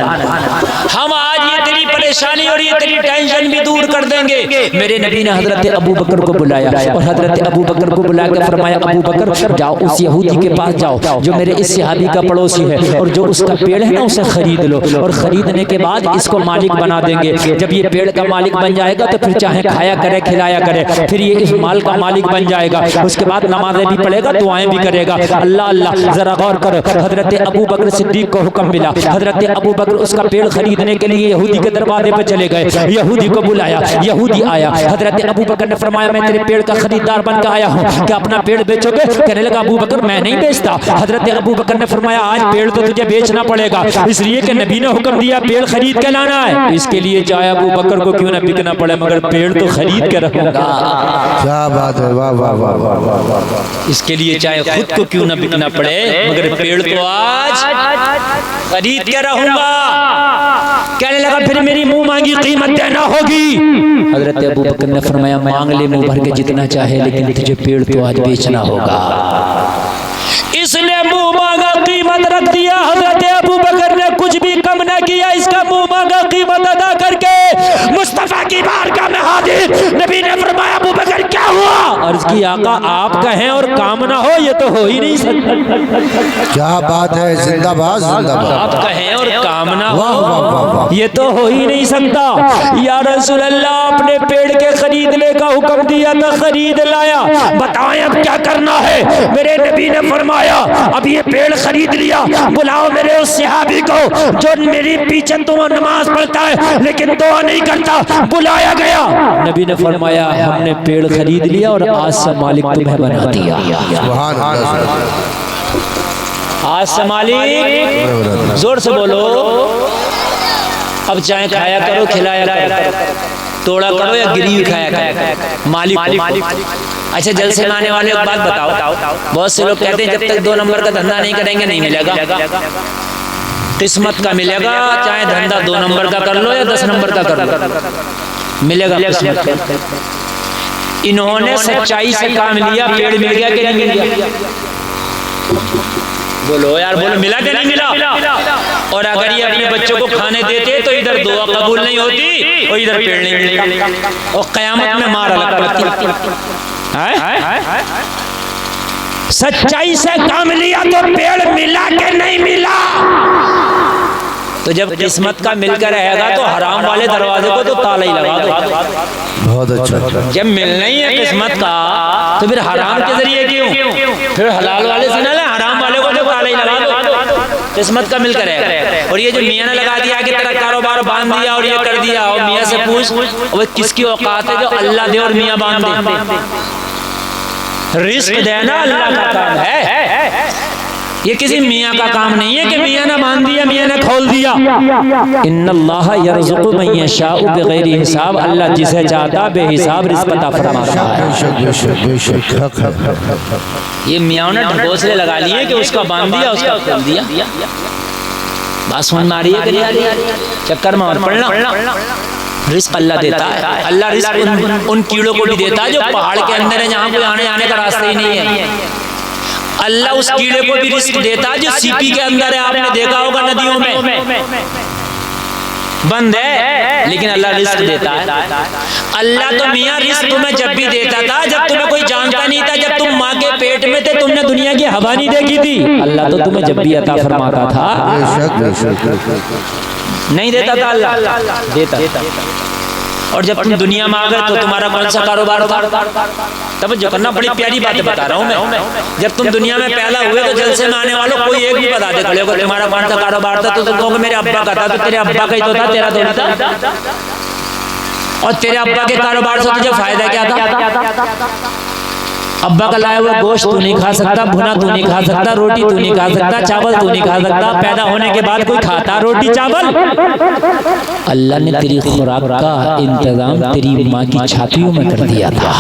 Speaker 1: हम आज ये तेरी परेशानी और ये तेरी टेंशन भी दूर कर देंगे। मेरे नबी ने हजरत अबू बकर को बुलाया और हजरत अबू बकर को बुला के फरमाया, अबू बकर जाओ उस यहूदी के पास जाओ जो मेरे इस सहाबी का पड़ोसी है, और जो उसका पेड़ है ना उसे खरीद लो, और खरीदने के बाद इसको मालिक बना देंगे। जब ये पेड़ का मालिक बन जाएगा तो फिर चाहे खाया करे खिलाया करे, फिर ये इस माल का मालिक बन जाएगा। उसके बाद नमाजें भी पढ़ेगा, दुआएं भी करेगा। अल्लाह अल्लाह, जरा गौर करो, हजरत अबू बकर सिद्दीक को हुक्म मिला, हजरत अबू बकर उसका पेड़ खरीदने के लिए यहूदी के दरवाजे पर चले गए। यहूदी को बुलाया, यहूदी आया, हजरत अबू बकर ने फरमाया, मैं तेरे पेड़ का खरीदार बनकर आया हूँ, क्या अपना पेड़ बेचोगे? कहने लगा, अबू बकर मैं नहीं बेचता। हजरत अबू बकर ने फरमाया, आज पेड़ तो तुझे बेचना पड़ेगा, इसलिए कि नबी ने हुक्म दिया पेड़ खरीद के लाना है। इसके लिए चाहे अबू बकर को क्यों ना बिकना पड़े, मगर पेड़ तो खरीद के रखूंगा। क्या बात है, वाह वाह वाह वाह। इसके लिए चाहे खुद को क्यों ना बिकना पड़े, मगर पेड़ तो आज खरीद के रहूंगा। कहने लगा, फिर मेरी मुंह मांगी कीमत देना होगी। हजरत अबू बकर ने फरमाया, मांग ले मुंह भर के जितना चाहे, लेकिन तुझे पेड़ तो आज बेचना होगा। इसने मुंह मांगा कीमत रख दिया। हजरत अबू बकर ने कुछ भी कम न किया, इसका मुंह मांगा कीमत अदा करके मुस्तफा की बारगाह में हाजिर। नबी ने फरमाया, अबू बकर क्या हुआ? अर्ज की, आका आप कहें और काम ना हो, ये तो हो ही नहीं सकता। क्या बात है, जिंदाबाद जिंदाबाद। आप कहें और काम ना हो, ये तो हो ही नहीं सकता। या रसूल अल्लाह, अपने पेड़ के खरीदने का हुक्म दिया था, खरीद लाया, बताएं अब क्या करना है? मेरे नबी ने फरमाया, अब ये पेड़ खरीद लिया, बुलाओ मेरे उस सहाबी को जो मेरे पीछे तो नमाज पढ़ता है लेकिन दुआ नहीं करता। बुलाया गया, नबी ने फरमाया, हमने पेड़ खरीद लिया और आज से मालिक तुम्हें बना दिया। सुभान अल्लाह, आज से मालिक, जोर से बोलो। अब चाहे खाया करो खिलाया करो, तोड़ा करो या गिरी हुई खाया करो, मालिक। अच्छा, जलसे में आने वाले एक बात बताओ, बहुत से लोग कहते हैं जब तक 2 नंबर का धंधा नहीं करेंगे नहीं मिलेगा। किस्मत का मिलेगा, चाहे धंधा 2 नंबर का कर लो या 10 नंबर का कर लो, मिलेगा किस्मत का। इन्होंने सच्चाई से काम लिया, पेड़ मिल गया कि नहीं मिल गया? बोलो यार, बोलो, मिला कि नहीं मिला? और अगर ये अपने बच्चों को खाने देते तो इधर दुआ कबूल नहीं होती और इधर पेड़ नहीं मिलता, और कयामत में मार अलग पड़ती। सच्चाई से काम लिया तो पेड़ मिला कि नहीं मिला? तो जब किस्मत का मिलकर रहेगा तो हराम वाले दरवाजे को तो ताला ही लगा दो।
Speaker 2: बहुत अच्छा।
Speaker 1: जब मिलना ही है किस्मत का तो फिर हराम के जरिए क्यों? फिर हलाल वाले से ना ले, हराम वाले को तो ताला ही लगा दो। किस्मत का मिलकर रहेगा। और ये जो मियाँ ने लगा दिया कि तेरा कारोबार बांध दिया और ये कर दिया, और मियाँ से पूछ वो किसकी औकात है जो अल्लाह दे और मियाँ बांध दे? रिस्क देना अल्लाह का काम है, ये किसी मियाँ का काम नहीं है कि मियाँ ने बांध दिया, मियाँ ने खोल दिया। इन्नल्लाह यर्ज़ुक़ु मन यशाउ बिग़ैरि हिसाब, अल्लाह जिसे चाहता बेहिसाब रिज़्क़ अता फरमाता है। ये मियाँ ने ढकोसले लगा लिए कि उसका बांध दिया, उसका खोल दिया। बात समझ में आ रही है? चक्कर में और पड़ना। रिस्क अल्लाह देता है। अल्लाह रिस्क उन कीड़ों को भी देता है जो पहाड़ के अंदर है, जहाँ कोई आने जाने का रास्ता ही नहीं है। अल्लाह उस कीड़े को भी रिस्क देता है जो सीपी के अंदर है। आपने देखा होगा नदियों में बंद है, लेकिन अल्लाह रिस्क देता है। अल्लाह तो मियाँ रिस्क तुम्हें जब भी देता था जब तुम्हें कोई जानता नहीं था, जब तुम माँ के पेट में थे, तुमने दुनिया की हवा नहीं देखी थी। अल्लाह तो तुम्हें जब भी अता फरमाता था, नहीं देता था, अल्लाह देता। और जब तुम दुनिया में आ गए तो तुम्हारा कौन सा कारोबार था? तब जो करना, बड़ी प्यारी बातें बता रहा हूँ मैं। जब तुम दुनिया में पैदा हुए तो जलसे में आने वालों कोई एक भी बता दे खड़े हो तुम्हारा कौन सा कारोबार था, तो तुम कहोगे मेरे अब्बा का था। तो तेरे अब्बा का ही तो था, तेरा तो नहीं था। और तेरे अब्बा के कारोबार से तुझे फायदा क्या था? अब्बा का लाया हुआ गोश्त तू नहीं खा सकता, भुना तू नहीं खा सकता, रोटी तू नहीं खा सकता, चावल तू नहीं खा सकता। पैदा होने के बाद कोई खाता रोटी चावल? अल्लाह ने तेरी खुराक का इंतजाम तेरी माँ की छातियों में कर दिया था।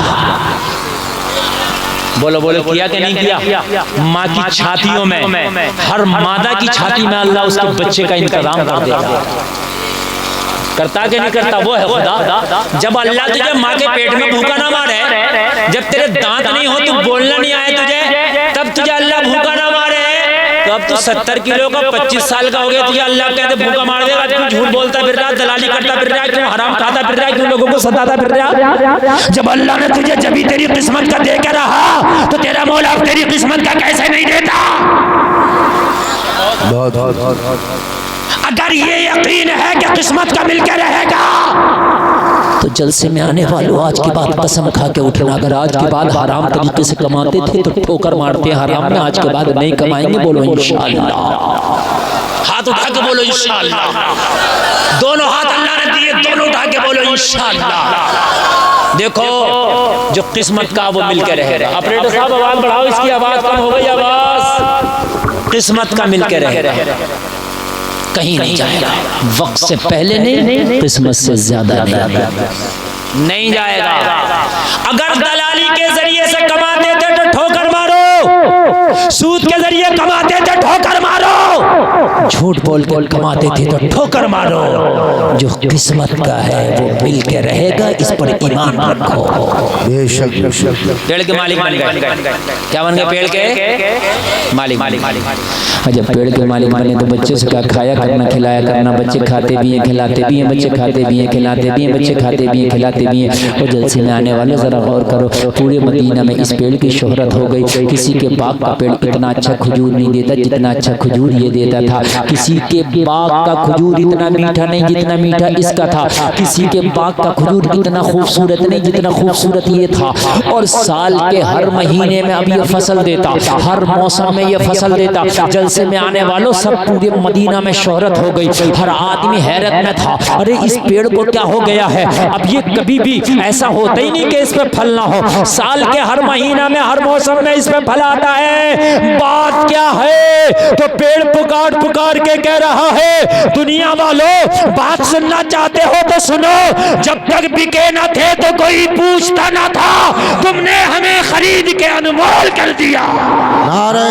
Speaker 1: बोलो बोलो, किया कि नहीं किया? माँ की छातियों में, हर मादा की छाती में अल्लाह उसके बच्चे का इंतजाम कर देगा। करता कि नहीं करता? वो है खुदा। जब अल्लाह तुझे माँ के पेट में भूखा ना मारे, जब तेरे दांत नहीं हो, तू बोलना नहीं आए तुझे, तब तुझे अल्लाह भूखा ना मारे। तो अब तू 70 किलो का 25 साल का हो गया, तुझे अल्लाह कहते भूखा मार देगा। तू झूठ बोलता फिर रहा, दलाली करता फिर रहा, क्यों हराम खाता फिर रहा, क्यों लोगों को सताता फिर रहा? जब अल्लाह ने तुझे जब भी तेरी किस्मत का दे के रहा, तो तेरा मौला तेरी किस्मत का कैसे नहीं देता? अगर ये यकीन है कि किस्मत का मिलकर रहेगा, तो जलसे में आने वालों आज के बाद कसम खा के उठना। अगर आज के बाद हराम तरीके से कमाते थे तो ठोकर मारते हराम में, आज के बाद नहीं कमाएंगे। बोलो इंशाअल्लाह। हाथ उठा के बोलो इंशाअल्लाह। दोनों हाथ अल्लाह ने दिए, दोनों उठा के बोलो इंशाअल्लाह। देखो जो किस्मत का वो मिलकर रहेगा। ऑपरेटर साहब आवाज बढ़ाओ, इसकी आवाज कम हो गई। आवाज किस्मत का मिलकर रहेगा, कहीं नहीं जाएगा। वक्त से पहले नहीं, किस्मत से ज्यादा नहीं जाएगा। अगर दलाली के जरिए से कमाते थे तो ठोकर मारो, सूद के जरिए कमाते थे ठोकर मारो, झूठ बोल बोल कमाते थे तो ठोकर मारो। जो किस्मत का है वो मिल के रहेगा, इस पर ईमान रखो। पेड़ के मालिक बन गए। क्या बन गए? पेड़ के मालिक। जब पेड़ के मालिक बने तो बच्चे से क्या खाया करना, खिलाया करना। बच्चे खाते भी हैं, खिलाते भी हैं, बच्चे खाते भी हैं, खिलाते भी हैं, बच्चे खाते भी हैं, खिलाते भी हैं। और जलसे में आने वाले जरा गौर करो, पूरे मदीना में इस पेड़ की शोहरत हो गई। किसी के बाग का पेड़ इतना अच्छा खजूर नहीं देता जितना अच्छा खजूर ये देता था। किसी के बाग का खजूर इतना मीठा नहीं जितना मीठा इसका था। किसी के बाग का खजूर इतना खूबसूरत नहीं जितना खूबसूरत ये था। और साल के हर महीने में अब ये फसल देता, हर मौसम में ये फसल देता। जलसे में आने वालों सब पूरे मदीना में शोहरत हो गई। हर आदमी हैरत में था, अरे इस पेड़ को क्या हो गया है? अब ये कभी भी ऐसा होता ही नहीं कि इस पे फल ना हो। साल के हर महीना में, हर मौसम में इस पे फल आता है। बात क्या है? तो पेड़ पुकार पुकार के कह रहा है, दुनिया वालों बात सुनना चाहते हो तो सुनो। जब तक बिके न थे तो कोई पूछता न था, तुमने हमें खरीद के अनमोल कर दिया।
Speaker 2: नारे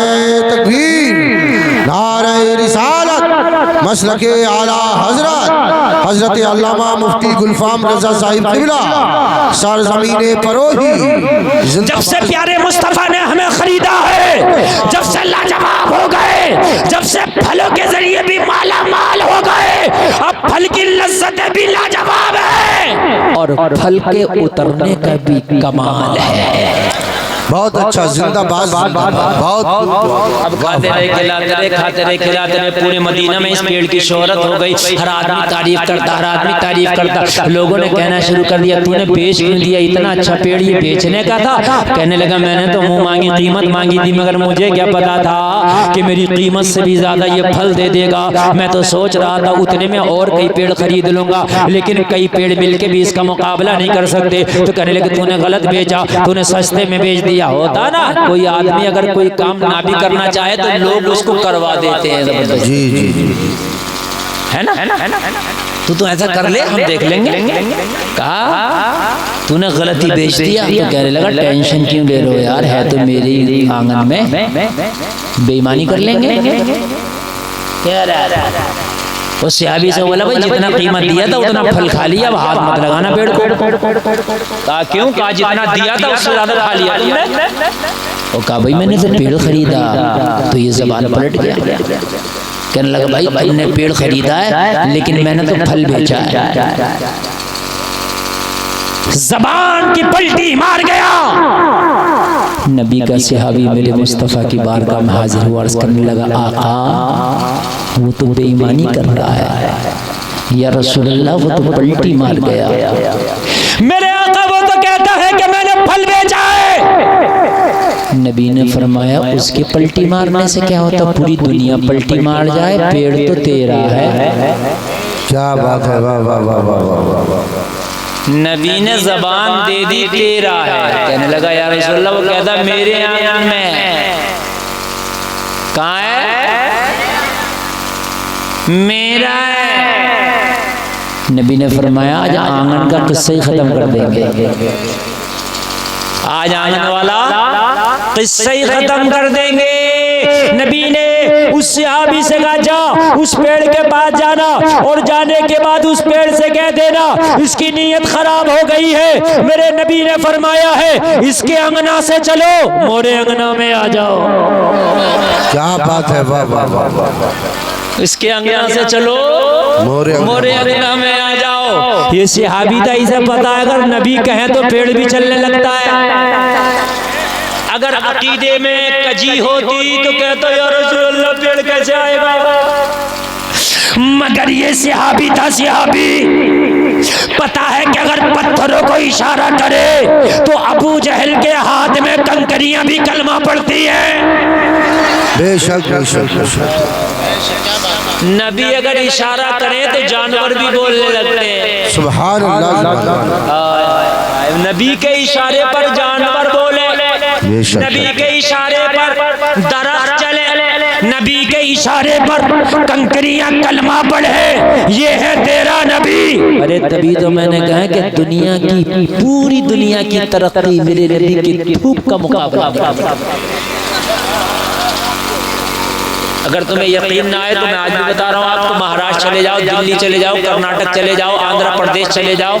Speaker 2: तकबीर, नारे रिसालत, मसलक आला हजरत हजरत अल्लामा मुफ्ती गुलफाम रजा साहिब क़िबला सरज़मीन परोही।
Speaker 1: जब से प्यारे मुस्तफ़ा ने हमें खरीदा है, जब से लाजवाब हो गए, जब से फलों के जरिए भी माला माल हो गए, अब फल की लज्जतें भी लाजवाब है और फल के उतरने का भी कमाल है।
Speaker 2: बहुत अच्छा, जिंदाबाद बहुत।
Speaker 1: अब खाते रहे खिलाते रहे, खाते रहे खिलाते रहे, पूरे मदीना में इस पेड़ की शोहरत हो गई। हर आदमी तारीफ करता, हर आदमी तारीफ करता। लोगों ने कहना शुरू कर दिया, तूने बेच क्यों दिया, इतना अच्छा पेड़ ये बेचने का था। कहने लगा मैंने तो मुंह मांगी कीमत मांगी थी, मगर मुझे क्या पता था कि मेरी कीमत से भी ज्यादा ये फल दे देगा। मैं तो सोच रहा था उतने में और कई पेड़ खरीद लूंगा, लेकिन कई पेड़ मिलके भी इसका मुकाबला नहीं कर सकते। तो कहने लगे तूने गलत बेचा, तूने सस्ते में बेच दिया। होता ना कोई आदमी अगर कोई काम ना भी करना चाहे तो लोग उसको करवा देते हैं।
Speaker 2: जी जी
Speaker 1: है ना, तू ऐसा कर ले, हम देख लेंगे। कहा तूने गलती बेच दिया, तो कहने लगा टेंशन क्यों ले रहे हो यार, है तो मेरे आंगन में, बेईमानी कर लेंगे। वो सहाबी से बोला भाई जितना कीमत दिया था उतना फल खा लिया, अब हाथ मत लगाना पेड़ को। कहा क्यों? कहा जितना दिया था उससे ज्यादा खा लिया तुमने। वो कहा भाई मैंने तो पेड़ खरीदा। तो ये ज़बान पलट गया, कहने लगा भाई तुमने पेड़ खरीदा है लेकिन मैंने तो फल बेचा है। ज़बान की पलटी मार गया। नबी का सहाबी मेरे मुस्तफ़ा की बारगाह में हाजिर हुआ, अर्ज़ करने लगा आका वो तो बेईमानी कर रहा है। या रसूलल्लाह वो तो पलटी मार गया। मेरे आका वो तो कहता है कि मैंने फल बेचा है। नबी ने फरमाया उसके पलटी मारने से क्या होता, पूरी दुनिया पलटी मार जाए, पेड़ तो तेरा है।
Speaker 2: क्या बात है, वाह वाह वाह वाह वाह।
Speaker 1: नबी ने ज़बान दे दी तेरा है। कहने लगा या रसूलल्लाह वो कहता मेरे आंगन में कहाँ है, मेरा है। नबी ने फरमाया आज आंगन का किस्सा ही खत्म कर देंगे, आज आंगन वाला किस्सा ही खत्म कर देंगे। नबी ने उस सहाबी से कहा जा उस पेड़ के पास जाना, और जाने के बाद उस पेड़ से कह देना इसकी नीयत खराब हो गई है। मेरे नबी ने फरमाया है इसके अंगना से चलो, मोरे अंगना में आ जाओ।
Speaker 2: क्या बात है, वाह वाह वाह।
Speaker 1: इसके अंगना से चलो,
Speaker 2: मोरे
Speaker 1: अंगना में आ जाओ। ये सहाबी था, इसे पता है अगर नबी कहे तो पेड़ भी चलने लगता है। अगर अकीदे में कजी होती तो कहता या रसूलल्लाह पेड़ कैसे आएगा, मगर ये सहाबी था, सहाबी पता है कि अगर पत्थरों को इशारा करे तो अबू जहल के हाथ में कंकरियां भी कलमा पड़ती हैं।
Speaker 2: बेशक बेशक बेशक।
Speaker 1: नबी अगर इशारा करे तो जानवर भी बोलने लगते हैं।
Speaker 2: सुभान अल्लाह।
Speaker 1: नबी के इशारे पर जानवर बोले, नबी के इशारे पर दरख्त चले, नबी के इशारे पर कंकरियां कलमा पढ़े। ये है तेरा नबी। अरे तभी तो मैंने कहा कि दुनिया की पूरी दुनिया की तरक्की मेरे नबी की थूक का मुकाबला। अगर तुम्हें यकीन ना आए तो मैं आज भी बता रहा हूँ, आप तो महाराष्ट्र चले जाओ, दिल्ली चले जाओ, कर्नाटक चले जाओ, आंध्र प्रदेश चले जाओ,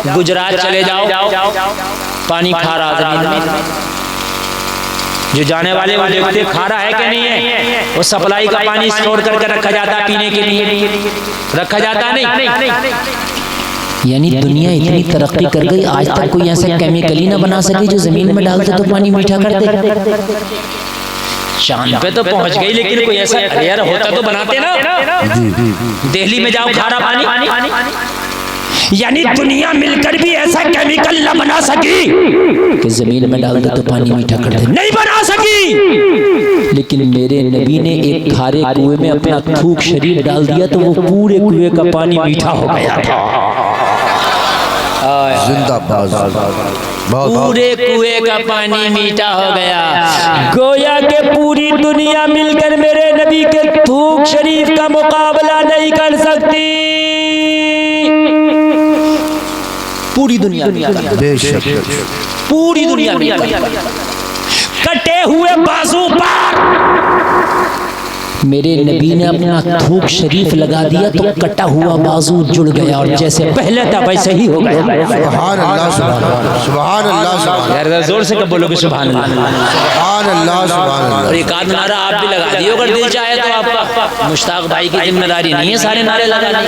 Speaker 1: गुजरात चले जाओ, पानी खारा जमीन में। जो जाने वाले वो देखते खारा है कि नहीं है। वो सप्लाई का पानी स्टोर करके रखा जाता है पीने के लिए, रखा जाता नहीं। यानी दुनिया इतनी तरक्की कर गई, आज तक कोई ऐसा केमिकल ही ना बना सके जो जमीन में डालते तो पानी मीठा कर दे। चांद पे तो पहुंच गई, लेकिन कोई ऐसा यार होता तो बनाते ना। दिल्ली में जाओ खारा पानी, यानी दुनिया मिलकर भी ऐसा केमिकल न बना सकी कि जमीन में डाल दे तो पानी मीठा कर दे, नहीं बना सकी। लेकिन मेरे नबी ने एक खारे कुएं में अपना थूक शरीर डाल दिया तो वो पूरे कुएं का पानी मीठा हो गया था।
Speaker 2: जिंदाबाद।
Speaker 1: पूरे कुएं का पानी मीठा हो गया। गोया के पूरी दुनिया मिलकर मेरे नबी के थूक शरीफ का मुकाबला नहीं कर सकती। पूरी दुनिया
Speaker 2: बेशक
Speaker 1: पूरी दुनिया कटे हुए बाजू पर मेरे नबी ने अपना थूक शरीफ लगा दिया तो कटा हुआ बाजू जुड़ गया और जैसे पहले था वैसे ही हो गया।
Speaker 2: सुभान अल्लाह, सुभान अल्लाह,
Speaker 1: यार जोर से कब बोलोगे सुभान अल्लाह,
Speaker 2: सुभान अल्लाह, सुभान अल्लाह।
Speaker 1: और एक आध नारा आप भी लगा दियो अगर दिल चाहे तो। आपका मुश्ताक भाई की जिम्मेदारी नहीं है सारे नारे लगाने।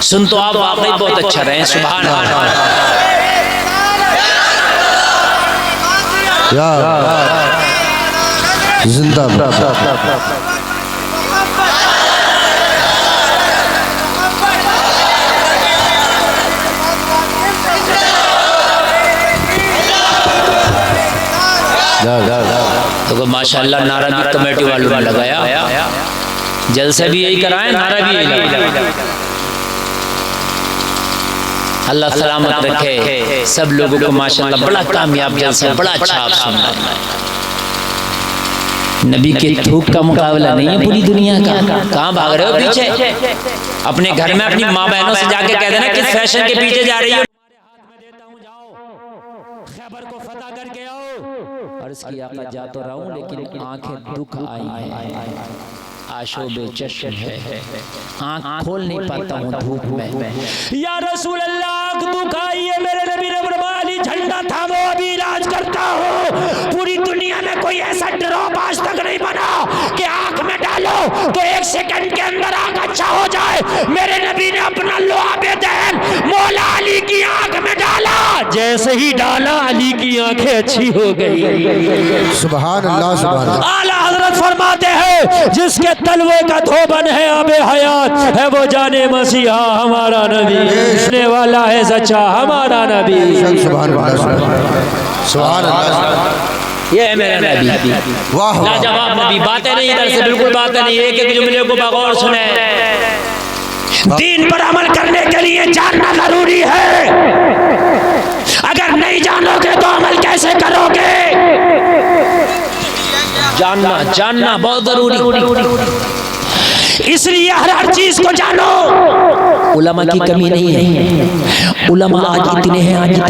Speaker 1: सुन तो आप वाकई बहुत अच्छा रहे। सुभान अल्लाह,
Speaker 2: जिंदाबाद।
Speaker 1: तो माशाअल्लाह नारा भी कमेटी वालों ने लगाया, जलसे भी यही कराए, नारा भी यही लगाया। अल्लाह सलामत रखे सब लोगों को माशाअल्लाह। बड़ा कामयाब जलसा, बड़ा अच्छा आप सुन रहे हैं। नबी के थूक का मुकाबला नहीं है पूरी दुनिया का। कहाँ भाग रहे हो पीछे? अपने घर में अपनी माँ बहनों से जाके कह देना किस फैशन के पीछे जा रही हो। खैबर को फतह करके आओ। और इसकी आका जा तो रहा हूँ लेकिन आंखें दुख आई है, आशोबे चश्म है, आंख खोल नहीं पाता हूँ धूप में। या रसूल अल्लाह आंख दुख आई है। मेरे नबी ने फरमाया अली झंडा थामो अभी इलाज करता हूँ। पूरी दुनिया में कोई ऐसा ड्रॉप आज तक नहीं बना कि आंख में डालो तो 1 सेकंड के अंदर आंख अच्छा हो जाए। मेरे नबी ने अपना लुआबे देन मौला अली की आंख में डाला, जैसे ही डाला अली की आंखें अच्छी हो गई।
Speaker 2: सुभान अल्लाह, सुभान अल्लाह।
Speaker 1: आला हजरत फरमाते हैं जिसके तलवे का धोबन है आबे हयात है वो जाने मसीहा हमारा नबी, इसने वाला है सच्चा हमारा नबी।
Speaker 2: सुभान अल्लाह, सुभान अल्लाह।
Speaker 1: ये है मेरा नबी,
Speaker 2: वाह
Speaker 1: लाजवाब नबी। बातें नहीं इधर से, बिल्कुल बातें नहीं, एक एक जुमले को बगौर सुने। दीन पर अमल करने के लिए जानना जरूरी है। अगर नहीं जानोगे तो अमल कैसे करोगे? जानना बहुत जरूरी। इसलिए हर चीज को जानो। उलमा की कमी नहीं है। उलमा आज इतने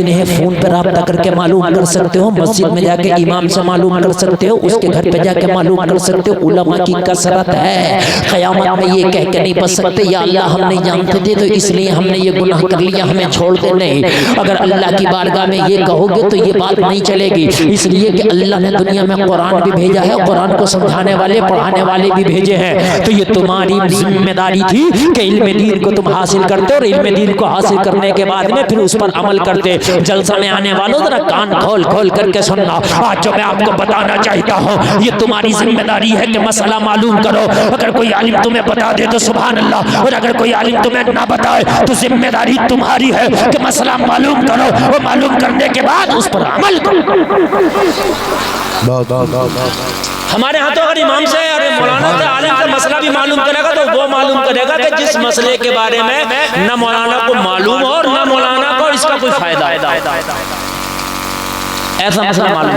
Speaker 1: हैं फोन पर राब्ता करके मालूम कर सकते हो, मस्जिद में जाके इमाम से मालूम कर सकते हो, उसके घर पे जाके मालूम कर सकते हो। उलमा की कसरत है। क़यामत में ये कह के नहीं बच सकते या अल्लाह हम नहीं जानते थे तो इसलिए हमने ये गुनाह कर लिया, हमें छोड़ दे। नहीं, अगर अल्लाह की बारगाह में ये कहोगे तो ये बात नहीं चलेगी। इसलिए कि अल्लाह ने दुनिया में कुरान भी भेजा है, कुरान को समझाने वाले पढ़ाने वाले भी भेजे हैं। तो ये तुम्हारी जिम्मेदारी थी कि इल्म दीन को तुम हासिल करते और इल्म दीन को हासिल करने के बाद में फिर उस पर अमल करते। जलसा में आने वालों जरा कान खोल खोल करके सुनना। आज जो मैं आपको बताना चाहता हूँ ये तुम्हारी जिम्मेदारी है कि मसला मालूम करो। अगर कोई आलिम तुम्हें बता दे तो सुभान अल्लाह, और अगर कोई आलिम तुम्हें ना बताए तो जिम्मेदारी तुम्हारी है कि मसला मालूम करो और मालूम करने के बाद उस पर अमल करो। हमारे यहाँ तो अगर इमाम से और मौलाना से आलिम से मसला भी मालूम करेगा तो वो मालूम करेगा कि जिस मसले के बारे में न मौलाना को मालूम हो और न मौलाना को इसका कोई फायदा है, ऐसा मसला मालूम।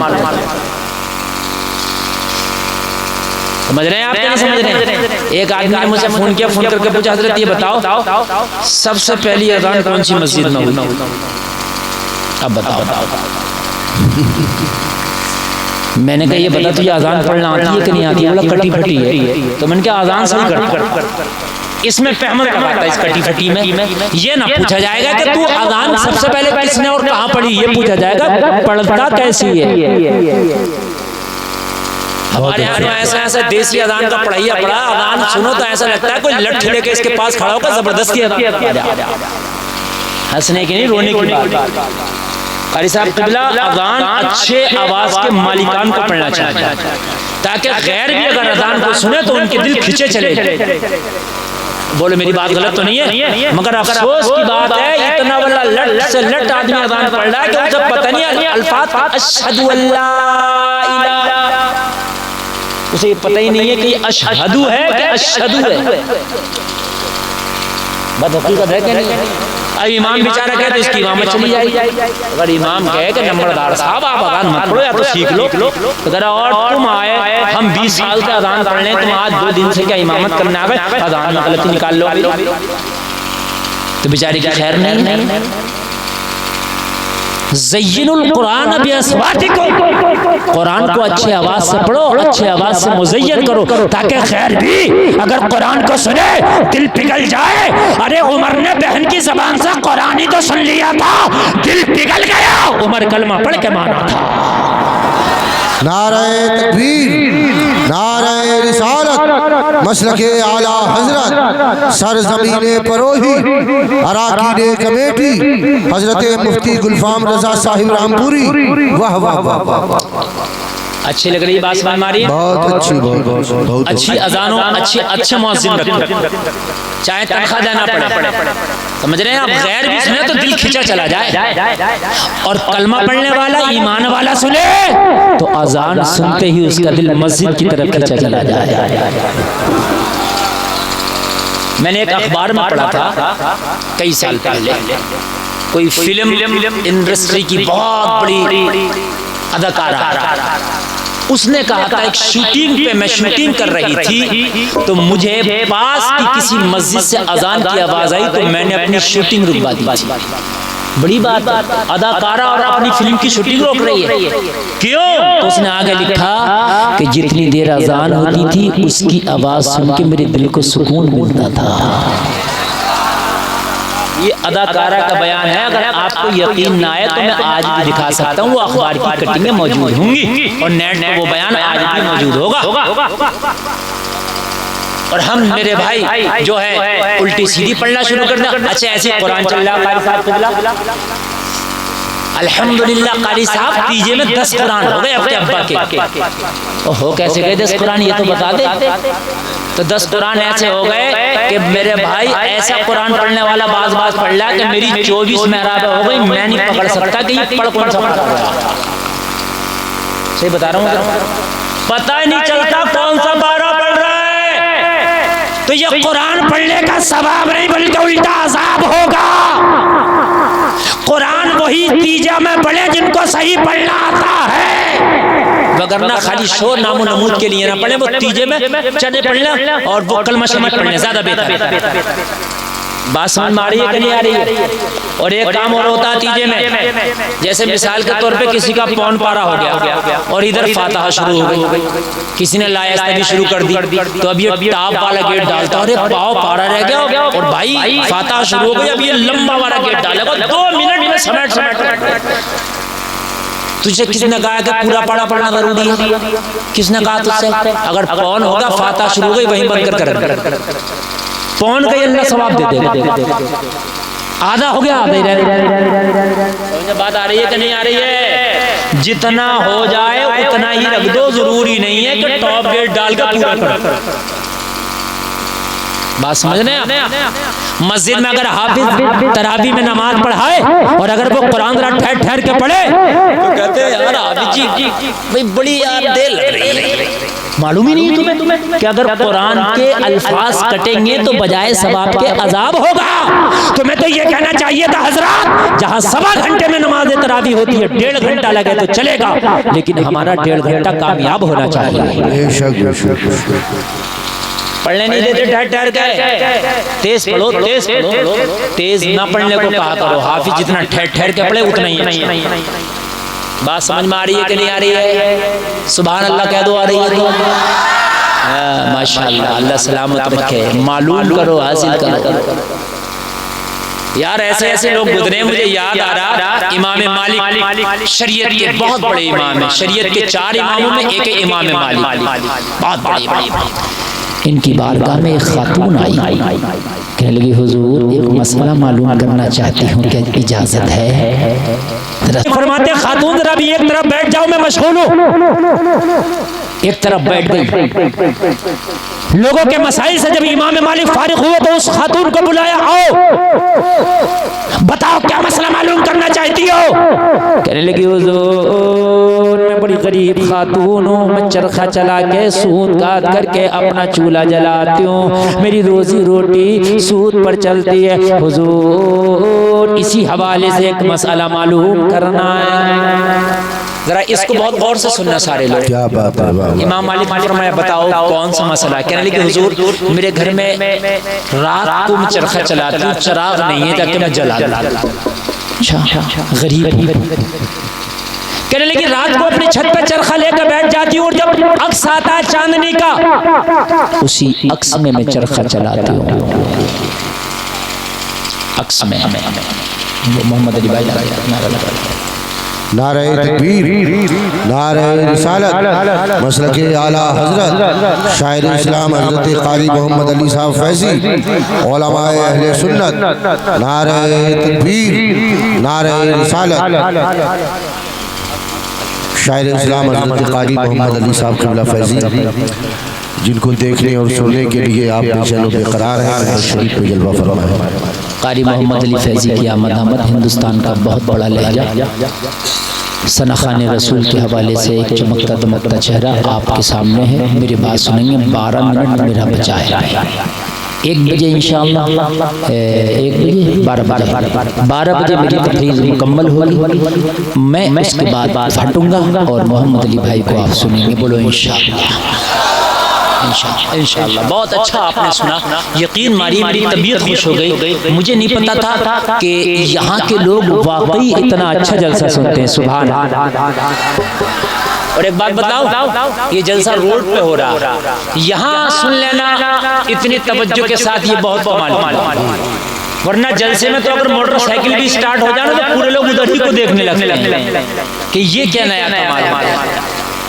Speaker 1: समझ रहे हैं आप क्या नहीं समझ रहे हैं? एक आदमी ने मुझसे फोन किया, फोन करके पूछा हजरत ये बताओ सबसे पहली अज़ान कौन सी मस्जिद में हुई? अब बताओ। मैंने कहा ये बता तुझे अज़ान पढ़ना आती है कि नहीं आती? बोला कटी फटी है। तो मैंने कहा अज़ान सही कर। इसमें फहमत कब आता है इस कटी फटी में? ये ना पूछा जाएगा कि तू अज़ान सबसे पहले किसने और कहाँ पढ़ी, ये पूछा जाएगा पढ़ता कैसी है। हमारे यहाँ तो ऐसा देसी अज़ान का पढ़ाइया पड़ा, अज़ान सुनो तो ऐसा लगता है कोई लट्ठी लेके इसके पास खड़ा होकर जबरदस्ती हंसने की नहीं रोने की बात। कारी साहब क़िबला अज़ान अच्छे आवाज के मालिकान को पढ़ना चाहिए ताकि गैर भी अगर अज़ान को सुने तो उनके दिल खिंचे चले। बोले मेरी बात गलत तो नहीं है, मगर अफसोस की बात है इतना बड़ा लट से लट आदमी अज़ान पढ़ रहा है कि उसे पता नहीं अल्फाज अशहदु अल्ला इलाहा, उसे पता ही नहीं है कि अशहदु है कि अशहदु है। बात हकीकत है कि नहीं? अब इमाम बेचारा कहे तो इसकी इमामत चली जाएगी। अगर इमाम कहे कि नंबरदार साहब आप अज़ान मत पढ़ो या तो सीख लो, तो कह रहा और तुम आए हम 20 साल से अज़ान पढ़ रहे हैं, तुम आज 2 दिन से क्या इमामत करने आ गए? अज़ान में गलती निकाल लो तो बेचारी की खैर नहीं। ज़य्यिनुल कुरान बिअस्वातिकुम, कुरान को अच्छी आवाज से पढ़ो, अच्छी आवाज से मुज़य्यन करो, ताकि खैर भी अगर कुरान को सुने दिल पिघल जाए। अरे उमर ने बहन की ज़बान से कुरान ही तो सुन लिया था, दिल पिघल गया, उमर कलमा पढ़ के माना था।
Speaker 2: नारे तकबीर, नारे रिसालत, मसलके आला हजरत, सरजमीने परोही, अराकीने कमेटी, हजरत मुफ्ती गुलफाम रजा साहिब रामपुरी। वाह वाह वाह वाह,
Speaker 1: अच्छी लग रही बात समझ में आ रही है?
Speaker 2: बहुत अच्छी, बहुत
Speaker 1: अच्छी अजानों, अच्छे मुअज्जिन रखो, चाहे तनख्वाह देना पड़े, समझ रहे हैं आप? गैर भी सुने तो दिल खिंचा चला जाए, और कलमा पढ़ने वाला ईमान वाला सुने तो अजान सुनते ही उसका दिल मस्जिद की तरफ खिंचा चला जाए। मैंने एक अखबार में पढ़ा था कई साल पहले, कोई फिल्म इंडस्ट्री की बहुत बड़ी अदाकारा, उसने कहा था एक शूटिंग पे मैं शूटिंग कर रही थी तो मुझे पास की किसी मस्जिद से अजान की आवाज आई तो मैंने अपनी शूटिंग रुकवा दी। बड़ी बात, अदाकारा और अपनी फिल्म की शूटिंग रोक रही है, क्यों? तो उसने आगे लिखा कि जितनी देर अजान होती थी उसकी आवाज सुन के मेरे दिल को सुकून मिलता था। ये अदाकारा का बयान है, अगर आपको यकीन ना आए तो मैं आज भी दिखा सकता हूँ, वो अखबार की कटिंगें मौजूद होंगी और नेट पे वो बयान आज भी मौजूद होगा। और हम मेरे भाई जो है उल्टी सीधी पढ़ना शुरू कर दें। अच्छा ऐसे कुरान चल रहा है, अल्हम्दुलिल्लाह कारी साहब तीजे में 10 कुरान हो गए अपने अब्बा के। ओहो कैसे गए 10 कुरान, ये तो बता दे। तो 10 कुरान ऐसे हो गए कि मेरे भाई ऐसा कुरान पढ़ने वाला बाज पढ़ रहा कि मेरी 24 मेहराबें हो गई, मैं नहीं पकड़ सकता कि ये पढ़ कौन सा पढ़ रहा है। सही बता रहा हूँ, पता ही नहीं चलता कौन सा बारह पढ़ रहा है। तो ये कुरान पढ़ने का सवाब नहीं बल्कि उल्टा अजाब होगा। कुरान वही तीजा में पढ़े जिनको सही पढ़ना आता है, वगरना खाली शोर नामो नमूद के लिए ना पढ़े, वो तीजे में चने पढ़ना और वो कलमा शरीफ पढ़ने ज्यादा बेहतर। बात समझ में आ रही है कि नहीं आ रही है? और एक काम और होता है तीजे में, जैसे मिसाल के तौर पे किसी का पौन पारा हो गया और इधर फातिहा शुरू हो गई, किसी ने लायस्ता भी शुरू कर दी, तो अब ये टाप वाला गेट डालता, अरे पाव पारा रह गया और भाई फातिहा शुरू हो गई, अब ये लंबा वाला गेट डालेगा, 2 मिनट में समेट। तुझे किसने कहा कि पूरा पारा पढ़ना जरूरी है? किसने कहा तुझसे? अगर पौन होगा फातिहा शुरू हो गई वहीं बंद कर पौन का अल्लाह सवाब दे देगा। आधा हो गया, बात आ रही है कि नहीं आ रही है? जितना हो जाए उतना ही रख दो, जरूरी नहीं है कि टॉप गेट डालकर पूरा करो। बात समझ रहे हैं? मस्जिद में अगर हाफिज तरावी में नमाज पढ़ाए और अगर वो कुरान जरा ठहर ठहर के पढ़े तो कहते हैं यार हाफिज जी भाई बड़ी यार देर लग रही है। मालूम ही नहीं तुम्हें कि अगर कुरान के अल्फाज कटेंगे तो बजाय सवाब के अजाब होगा। तुम्हें तो ये कहना चाहिए था हजरत, जहाँ 1.25 घंटे में नमाज तरावी होती है 1.5 घंटा लगे तो चलेगा, लेकिन हमारा 1.5 घंटा कामयाब होना चाहिए। पढ़ने नहीं देते ठहर ठहर के, तेज पढ़ो, तेज ना पढ़ने को कहा करो। हाफिज जितना ठहर ठहर के पढ़े उतना ही। बात समझ में आ रही है कि नहीं आ रही है? सुभान अल्लाह कह दो, आ रही है तो माशाअल्लाह, अल्लाह सलामत रखे। मालूम करो, हासिल करो यार। ऐसे ऐसे लोग गुजरे, मुझे याद आ रहा इमाम मालिक शरीयत के बहुत बड़े इमाम है। शरीयत के 4 इमामों में एक इमाम मालिक, बहुत बड़े इमाम। इनकी बारगाह में एक खातून आई, कहने लगी हुजूर एक मसला मालूम करना चाहती हूँ, क्या इजाजत है? फरमाते खातून जरा भी एक तरफ बैठ जाओ, मैं मशगूल हूँ। एक तरफ बैठ गई। लोगों के मसाइल से जब इमाम मालिक फारिग हुए तो उस खातून को बुलाया, आओ बताओ क्या मसला मालूम करना चाहती हो? कहने लगी हुजूर मैं बड़ी गरीब खातून हूँ, मैं चरखा चला के सूत काट करके अपना चूल्हा जलाती हूँ, मेरी रोजी रोटी सूत पर चलती है। हुजूर इसी हवाले से एक मसला मालूम करना है। जरा इसको बहुत गौर से सुनना सारे लोग।
Speaker 2: क्या बात है?
Speaker 1: इमाम मालिक ने फरमाया बताओ कौन सा मसला? कहने लगे हुजूर मेरे घर में रात को मैं चरखा चलाती हूँ, चिराग नहीं है ताकि मैं जला दूं। अच्छा गरीब। कहने लगी रात को अपनी छत पर चरखा लेकर बैठ जाती हूँ और जब अक्स आता है चांदनी का, उसी अक्स में मैं चरखा चलाती हूँ। अक्स में मोहम्मद अली भाई
Speaker 2: नारे तकबीर, नारे रिसालत, मसलके आला हजरत शायर इस्लाम हजरत क़ारी मोहम्मद अली साहब फैज़ी, उलमाए अहले सुन्नत, नारे तकबीर, नारे रिसालत, शायर इस्लाम हजरत क़ारी मोहम्मद अली साहब क़िबला फैज़ी, जिनको देखने और सुनने के लिए आप चैनल पे करार हैं, शरीफ पे जलवा फरमाए।
Speaker 1: क़ारी मोहम्मद अली फैज़ी की आमद हिंदुस्तान का बहुत बड़ा लहजा। सनखाने रसूल के हवाले से एक चमकता दमकता चेहरा आपके सामने है। मेरी बात सुनेंगे। 12 मिनट मेरा बचा है। 1 बजे इंशाअल्लाह, 1 बजे 12 बजे मेरी तकरीर मुकम्मल होगी। मैं इसके बाद हटूंगा और मोहम्मद अली भाई को आप सुनेंगे। बोलो इंशाअल्लाह, इंशाअल्लाह। बहुत अच्छा आपने सुना, यकीन मारिए मेरी तबीयत खुश हो गई। मुझे नहीं पता था कि यहाँ के लोग वाकई इतना अच्छा जलसा सुनते हैं। सुभान अल्लाह। और एक बात बताओ, ये जलसा रोड पे हो रहा, यहाँ सुन लेना इतनी तवज्जो के साथ, ये बहुत कमाल। वरना जलसे में तो अगर मोटरसाइकिल भी स्टार्ट हो जाए तो पूरे लोग उधर ही को देखने लगते हैं कि ये क्या नया कमाल है।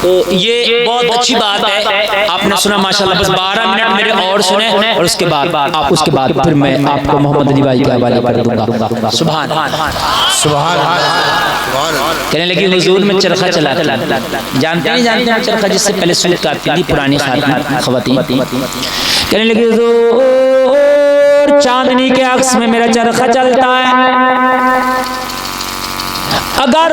Speaker 1: तो ये बहुत अच्छी बात है। आपने सुना माशाल्लाह। बस 12 मिनट मेरे और सुने और उसके बाद फिर मैं आपको मोहम्मद अली भाई के हवाले कर दूंगा। सुभान
Speaker 2: सुभान।
Speaker 1: कहने लगी हुजूर में चरखा चला, जानते हैं चरखा, जिससे पहले सूत काटती थी पुरानी खवातीन। कहने लगी हुजूर चांदनी के अक्स में मेरा चरखा चलता है। अगर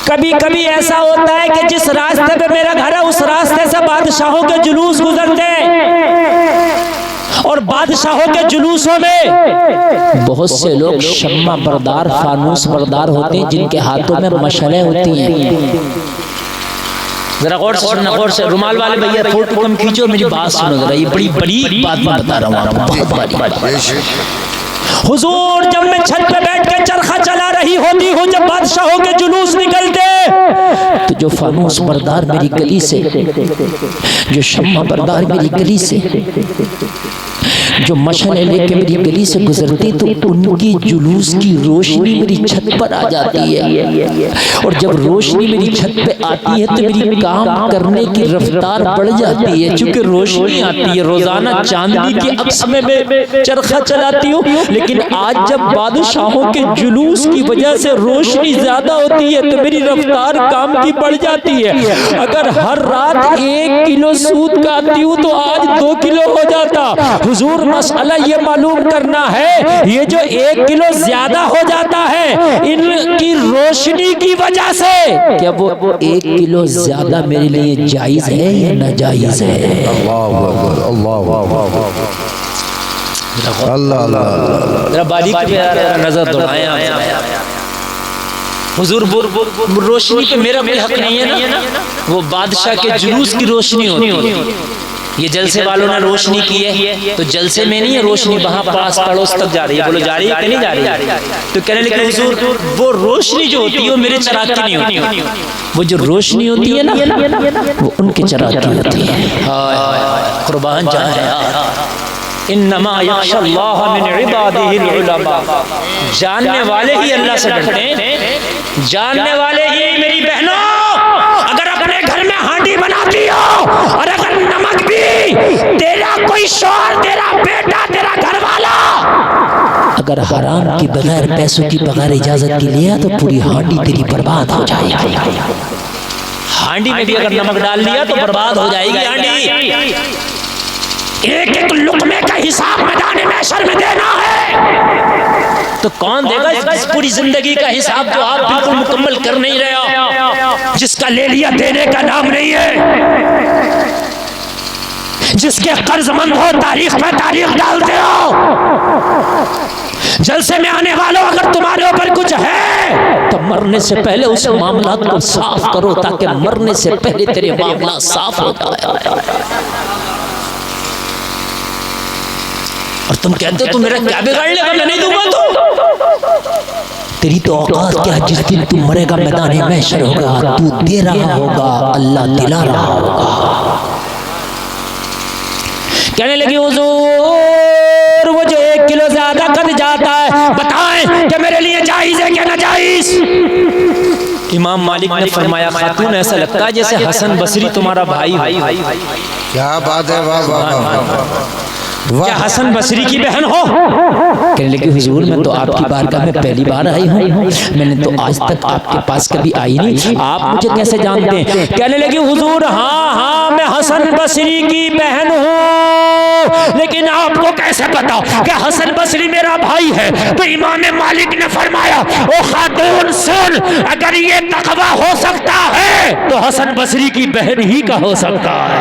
Speaker 1: कभी कभी ऐसा होता है कि जिस रास्ते पे मेरा घर है उस रास्ते से बादशाहों के जुलूस गुजरते हैं, और बादशाहों के जुलूसों में बहुत से लोग शम्मा बरदार, फानूस बरदार होते हैं, जिनके हाथों में मशलें होती हैं। जरा गौर से सुनना, गौर से। रुमाल वाले भैया फोटो कम खींचो, मेरी बात सुनो जरा। ये बड़ी बड़ी बात मैं बता रहा हूँ आपको। हुजूर जब मैं छत पे बैठ के चरखा चला रही होती हूँ, जब बादशाहों के जुलूस निकलते तो जो फानूस बरदार मेरी गली से, जो शम्मा बरदार मेरी गली से, जो मशले लेके मेरी गली से गुजरती, तो उनकी जुलूस की रोशनी मेरी छत पर आ जाती है। और जब रोशनी मेरी छत पे आती है तो मेरी काम करने की रफ्तार बढ़ जाती है, क्योंकि रोशनी आती है। रोजाना चांदनी के अक्स में मैं चरखा चलाती हूँ, लेकिन आज जब बादशाहों के जुलूस की वजह से रोशनी ज्यादा होती है तो मेरी रफ्तार काम की बढ़ जाती है। अगर हर रात 1 किलो सूत काटती हूँ तो आज 2 किलो हो जाता। हुजूर मसला ये मालूम करना है, ये जो 1 किलो ज्यादा हो जाता है इनकी रोशनी की वजह से, क्या वो 1 किलो ज्यादा मेरे लिए जायज है या नाजायज है? अल्लाह बारीक नजर दौड़ाएं। हुजूर रोशनी पे मेरा कोई हक नहीं है ना, वो बादशाह के जुलूस की रोशनी होती है। ये जलसे वालों ने रोशनी की है, तो जलसे में नहीं है रोशनी, वहां पास पड़ोस तक जा रही है। बोलो जा रही है कि नहीं जा रही है? तो कहने लगे हुजूर वो रोशनी जो होती है वो मेरे चिराग की नहीं होती, वो जो रोशनी होती है ना वो उनके चिराग की होती है। कुर्बान जाए। इन्नमा यख्शल्लाह मिन इबादिहिल उलमा, जानने वाले ही अल्लाह से डरते हैं। जानने वाले ही। मेरी बहनों, अगर अपने घर में हांडी बनाती हो और अगर नमक भी तेरा कोई शौहर, तेरा बेटा, तेरा घर वाला अगर हराम की बगैर, पैसों की बगैर इजाजत की लिया तो पूरी हांडी तेरी बर्बाद हो जाएगी। हांडी में भी अगर नमक डाल लिया तो बर्बाद हो जाएगी हांडी। एक एक लुकमे का हिसाब मैदान महशर में देना है, तो कौन देगा इस पूरी जिंदगी का हिसाब जो आप बिल्कुल मुकम्मल कर नहीं रहे हो, जिसका ले लिया देने का नाम नहीं है, जिसके कर्जमंद हो तारीख में तारीख डालते हो। जलसे में आने वालों, अगर तुम्हारे ऊपर कुछ है तो मरने से पहले उस मामला को साफ करो, ताकि मरने से पहले तेरे मामला साफ हो जाए। और तुम कहते हो तुम मेरा क्या बिगाड़ लेगा, मैं नहीं दूंगा तो। तेरी तो औकात क्या है, जिस दिन तू मरेगा मैदान महशर होगा, तू दे रहा होगा, अल्लाह दिला रहा होगा। कहने लगी हुजूर मुझे 1 किलो ज्यादा कट जाता है, बताएं कि मेरे लिए जायज है क्या नाजायज। इमाम मालिक ने फरमाया खातून ऐसा लगता है जैसे हसन बसरी तुम्हारा भाई।
Speaker 2: क्या बात है, वाह वाह वाह।
Speaker 1: क्या हसन बसरी की बहन हो? कहने लगी हुजूर मैं तो आपकी बारगाह में पहली बार आई हूँ, मैंने तो आज तक आपके पास कभी आई नहीं, आप मुझे कैसे जानते हैं? कहने लगी हुजूर हाँ हाँ मैं हसन बसरी की बहन हूँ, लेकिन आपको कैसे पता कि हसन बसरी मेरा भाई है? तो इमाम मालिक ने फरमाया ओ खातून सुन, अगर ये तकवा हो सकता है तो हसन बसरी की बहन ही का हो सकता है।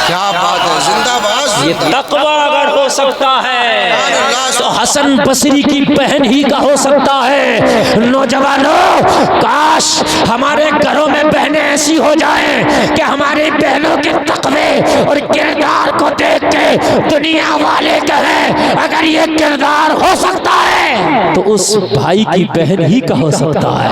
Speaker 2: क्या बात है, जिंदाबाद।
Speaker 1: ये तकवा अगर हो सकता है तो हसन बसरी की बहन ही का हो सकता है। नौजवानों काश हमारे घरों में बहनें ऐसी हो जाएं कि हमारी बहनों के तकवे और किरदार को देख के दुनिया वाले कहें अगर ये किरदार हो सकता है तो उस भाई की बहन ही का हो सकता है।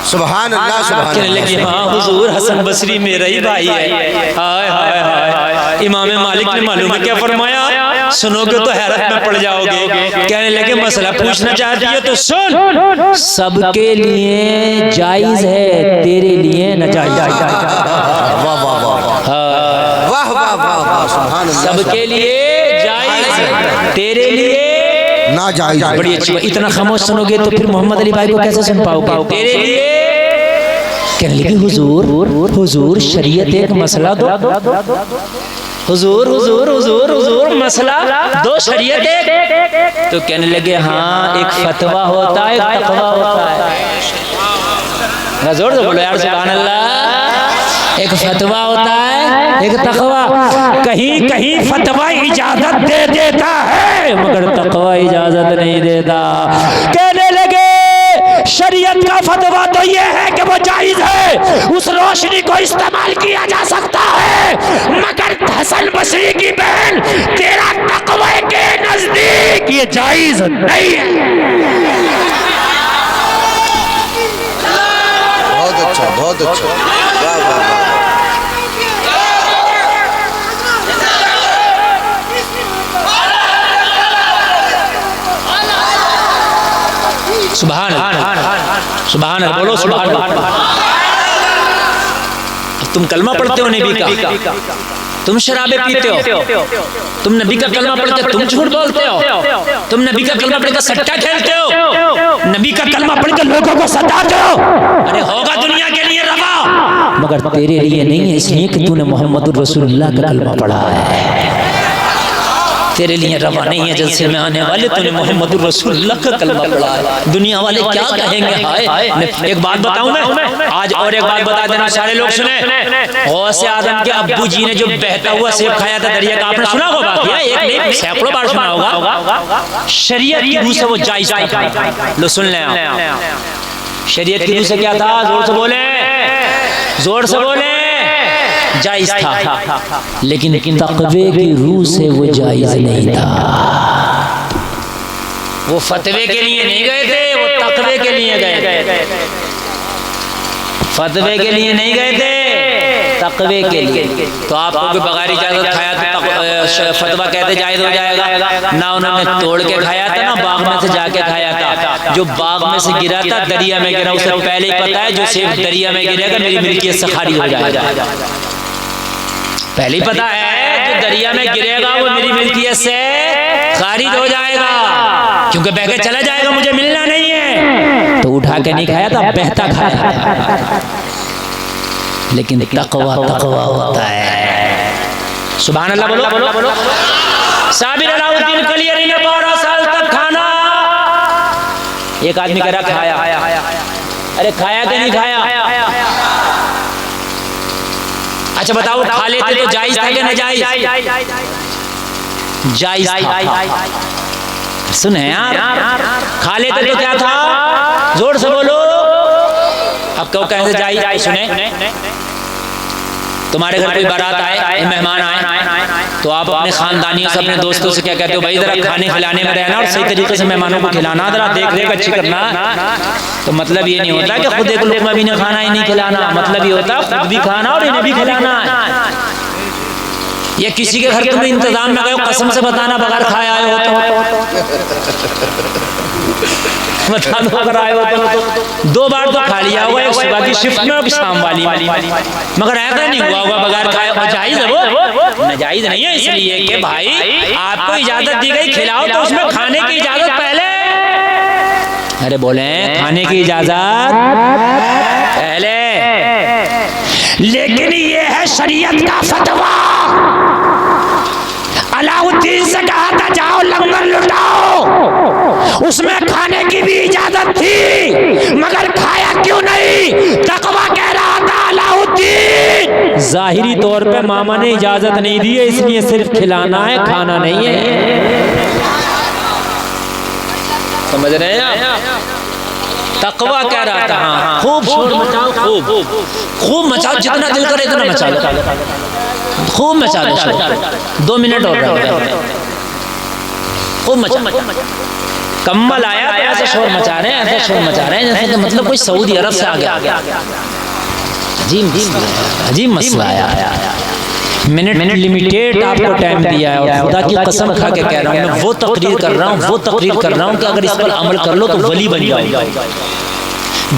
Speaker 2: सुभान अल्लाह, सुभान
Speaker 1: कहने लगी हाँ हुजूर हसन बसरी मेरा ही भाई है। हाय हाय हाय। इमाम मालिक ने मालूम है क्या फरमाया, सुनोगे तो हैरत में पड़ जाओगे। कहने लगे मसला पूछना चाहती है तो सुन, सबके लिए जायज है, तेरे लिए नाजायज।
Speaker 2: वाह वाह वाह वाह वाह, सुभान अल्लाह।
Speaker 1: सबके लिए जायज है, तेरे लिए
Speaker 2: नाजायज।
Speaker 1: बड़ी अच्छी बात। इतना खामोश सुनोगे तो फिर मोहम्मद अली भाई को कैसे सुन पाओगे? तेरे लिए। कहने लगी हुजूर हुजूर शरीयत एक मसला दो। हुजूर हुजूर हुजूर हुजूर मसला दो, शरीयत एक। तो कहने लगे हाँ एक फतवा होता है, एक तकवा होता है। जोर से बोलो यार सुभान अल्लाह। एक फतवा होता है, एक तकवा। कहीं कहीं फतवा इजाजत दे देता है मगर तकवा इजाजत नहीं देता। कहने लगे शरीयत का फतवा तो ये है कि वो जायज है, उस रोशनी को इस्तेमाल किया जा सकता है, मगर हसन बसरी की बहन तेरा तकवे के नजदीक ये जायज नहीं है।
Speaker 2: बहुत अच्छा, बहुत अच्छा, वाह वाह वाह।
Speaker 1: सुभान सुभान बोलो सुभान। तुम कलमा पढ़ते हो नबी का, तुम शराबे पीते हो, तुम नबी का कलमा पढ़ते तुम झूठ बोलते हो, तुम नबी का कलमा पढ़कर सट्टा खेलते हो, नबी का कलमा पढ़कर लोगों को सताते हो। अरे होगा दुनिया के लिए रवा मगर तेरे लिए नहीं है, इसलिए कि तूने मोहम्मद रसूलुल्लाह का कलमा पढ़ा है। तेरे लिए रवा नहीं है जलसे में आने वाले, तूने मोहम्मद रसूलुल्लाह का कलमा पढ़ा है। दुनिया वाले क्या कहेंगे? हाय एक बात बताऊं मैं आज, और एक बात बता देना सारे लोग सुने। गौसे आदम के अब्बू जी ने जो बहता हुआ सेब खाया था दरिया का, आपने सुना होगा, एक नहीं सैकड़ों बार सुना होगा। शरीयत की रूह से वो जायज था। लो सुन लें, शरीयत की रूह से क्या था? जोर से बोले, जोर से बोले। जायज था, लेकिन तकवे की रूह से वो जायज नहीं था। वो फतवे के लिए नहीं गए थे, वो तकवे के लिए गए। फतवे के लिए नहीं गए थे, तकवे के लिए। तो आपको भी बगैर इजाजत खाया तो फतवा कहते जायज हो जाएगा ना। उन्होंने तोड़ के खाया था ना बाग में से जाके खाया था। जो बाग में से गिरा था दरिया में गिरा, उसे पहले ही पता है जो सेब दरिया में गिरेगा मेरी मिल्कियत से खारिज हो जाएगा। पहले ही पता है जो दरिया में गिरेगा वो मेरी मिल्कियत से खारिज हो जाएगा, क्योंकि बह के चला जाएगा, मुझे मिलना नहीं है। तो उठा के नहीं खाया था, बहता खाया। लेकिन तकवा तकवा होता है। सुभान अल्लाह बोलो। साबिर अलाउद्दीन कलियरी ने 12 साल तक खाना। एक आदमी कह रहा खाया, अरे खाया कि नहीं खाया? अच्छा बताओ, खा लेते तो जायज था कि नाजायज? जायज था। सुने यार, खा लेते तो क्या था? जोर से बोलो। अब क्यों कैसे जायज? सुने, तुम्हारे घर कोई बारात आए, मेहमान आए, तो आप अपने खानदानियों से, अपने दोस्तों से क्या कहते हो, भाई जरा खाने खिलाने में रहना और सही तरीके से मेहमानों को खिलाना, जरा देख रेख अच्छी करना। तो मतलब ये नहीं होता कि खुद एक लुकमा भी नहीं खाना, ही नहीं खिलाना। मतलब ये होता खुद भी खाना और इन्हें भी खिलाना। या किसी के घर तुम इंतजाम में गए, कसम से बताना बगैर खाए आए हो तो बता दो, अगर आए हो तो 2 बार तो खा लिया होगा, एक सुबह की शिफ्ट में और शाम वाली, मगर ऐसा नहीं हुआ होगा बगैर खाए। और जायज है वो, नाजायज नहीं है, इसलिए कि भाई आपको इजाजत दी गई खिलाओ तो उसमें खाने की इजाजत पहले। अरे बोले खाने की इजाजत पहले। लेकिन ये है शरीयत का फतवा। अलाउद्दीन से कहा था जाओ लंगर लुटाओ, उसमें खाने की भी इजाजत थी, मगर खाया क्यों नहीं? तकवा कह रहा था अलाउद्दीन। जाहिरी तौर पे मामा ने इजाजत नहीं दी है, इसलिए सिर्फ खिलाना है, खाना नहीं है। समझ रहे हैं आप? तकवा कह रहा था। हाँ, खूब शोर मचाओ, खूब मचाओ, जितना दिल करे इतना मचा लो, खूब मचा लो। 2 मिनट और खूब मचा। कम्बल आया तो ऐसे शोर मचा रहे हैं, ऐसे शोर मचा रहे हैं जैसे कि मतलब कोई सऊदी अरब से आ गया। अजीब मसला आया। मिनट लिमिटेड आपको टाइम दिया है, और खुदा की कसम खा के कह रहा हूँ, मैं वो तकरीर कर रहा हूँ कि अगर इस पर अमल कर लो तो वली बन जाओ।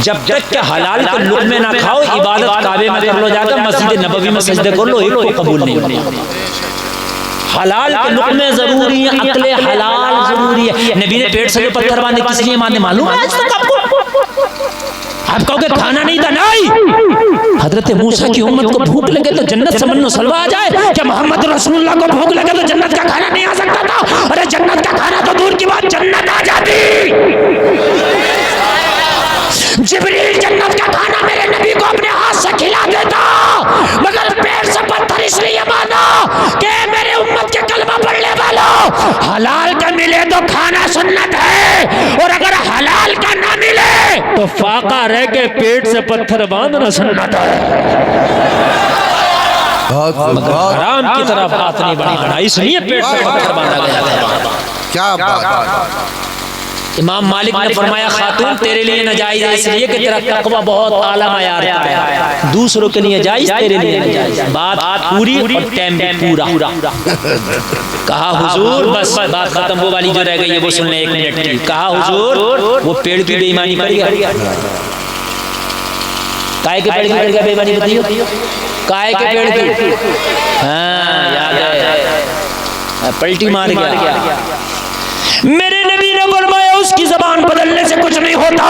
Speaker 1: जब तक के हलाल के लुक़मे ना खाओ, इबादत काबे में कर लो, जाकर मस्जिद नबवी में सजदे कर लो, एक को कबूल नहीं होगा। हलाल के लुक़मे जरूरी है, अक्ले हलाल जरूरी है। नबी ने पेट से जो पत्थर बांधे किस लिए बांधे मालूम है आज तक आपको? आप कहोगे खाना नहीं था, नहीं। हजरत मूसा की उम्मत को भूख लगे तो जन्नत से मन्नो सलवा आ जाए, क्या मोहम्मद रसूलुल्लाह को भूख लगे तो जन्नत का खाना नहीं आ सकता था? अरे जन्नत का खाना तो दूर की बात, जन्नत आ जाती। जिब्रील जन्नत का खाना मेरे नबी को अपने हाथ से खिला देता, मगर पेट से पत्थर इसलिए बांधा कि मेरे उम्मत के कलमा पढ़ने वालों, हलाल का मिले तो खाना सुन्नत है, और अगर हलाल का ना मिले तो फाका रह के पेट से पत्थर बांधना सुन्नत है। हराम की तरफ हाथ नहीं बढ़ाना, इसलिए पेट से पत्थर बांधा गया था।
Speaker 2: क्या बात।
Speaker 1: इमाम मालिक ने फरमाया खातून तेरे लिए नाजायज है, इसलिए कि तेरा तकवा बहुत आला मयार का है, दूसरों के लिए जायज, तेरे लिए नाजायज। बात पूरी और टाइम भी पूरा। कहा हुजूर, बस बात खत्म, वो वाली जो रह गई है वो सुन ले 1 मिनट की। कहा हुजूर वो पेड़ की बेईमानी कर गया। काय के पेड़ की कर गया बेईमानी, बताइयो काय के पेड़ की? हाँ याद है, पलटी मार गया। मेरे नबी ने फरमाया उसकी जबान बदलने से कुछ नहीं होता,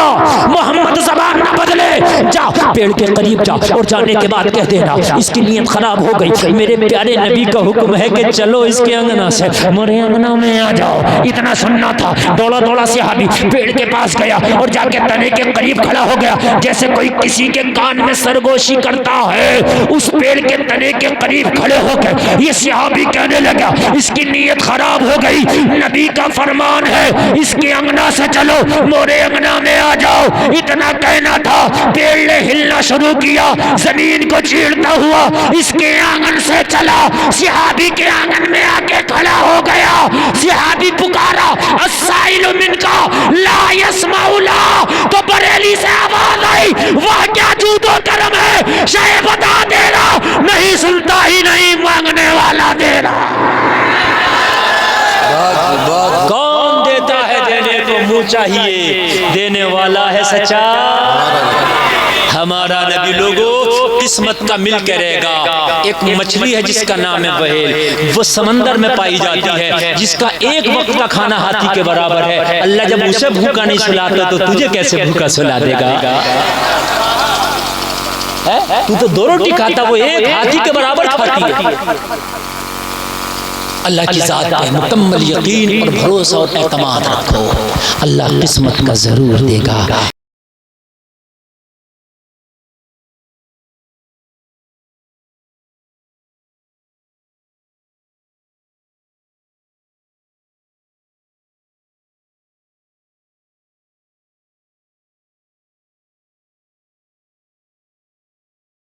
Speaker 1: मोहम्मद जबान ना बदले। जाओ पेड़ के करीब जाओ और जाने के बाद कह देना इसकी नीयत खराब हो गई। मेरे प्यारे नबी का हुक्म है कि चलो इसके अंगना से मेरे अंगना में आ जाओ। इतना सुनना था। दौड़ा दौड़ा सहाबी पेड़ के पास गया और जाके तने के करीब खड़ा हो गया, जैसे कोई किसी के कान में सरगोशी करता है। उस पेड़ के तने के करीब खड़े होकर ये सहाबी कहने लगा इसकी नीयत खराब हो गई, नबी का फरमान है इसके अंगना से चलो मोरे अंगना में आ जाओ। इतना कहना था, पेड़ ने हिलना शुरू किया, जमीन को चीरता हुआ इसके आंगन से चला, सहाबी के आंगन में आके खड़ा हो गया। सहाबी पुकारा अस्साइलु मिनका ला यस्माउला, तो बरेली से आवाज आई वाह क्या जूदो करम है, शायद बता दे रहा नहीं सुनता ही नहीं, मांगने वाला दे रहा। कौन देता है देने को मुंह चाहिए, देने वाला है सच्चा हमारा नबी। लोगों किस्मत का मिल के रहेगा। एक मछली है जिसका नाम है बहेल, वो समंदर में पाई जाती है, जिसका एक वक्त का खाना हाथी के बराबर है। अल्लाह जब उसे भूखा नहीं सुलाता तो तुझे कैसे भूखा सुला देगा? तू तो 2 रोटी खाता, वो एक हाथी के बराबर खाती है। अल्लाह की ज़ात पे मुकम्मल यकीन और भरोसा और एतमाद रखो, अल्लाह किस्मत का ज़रूर देगा।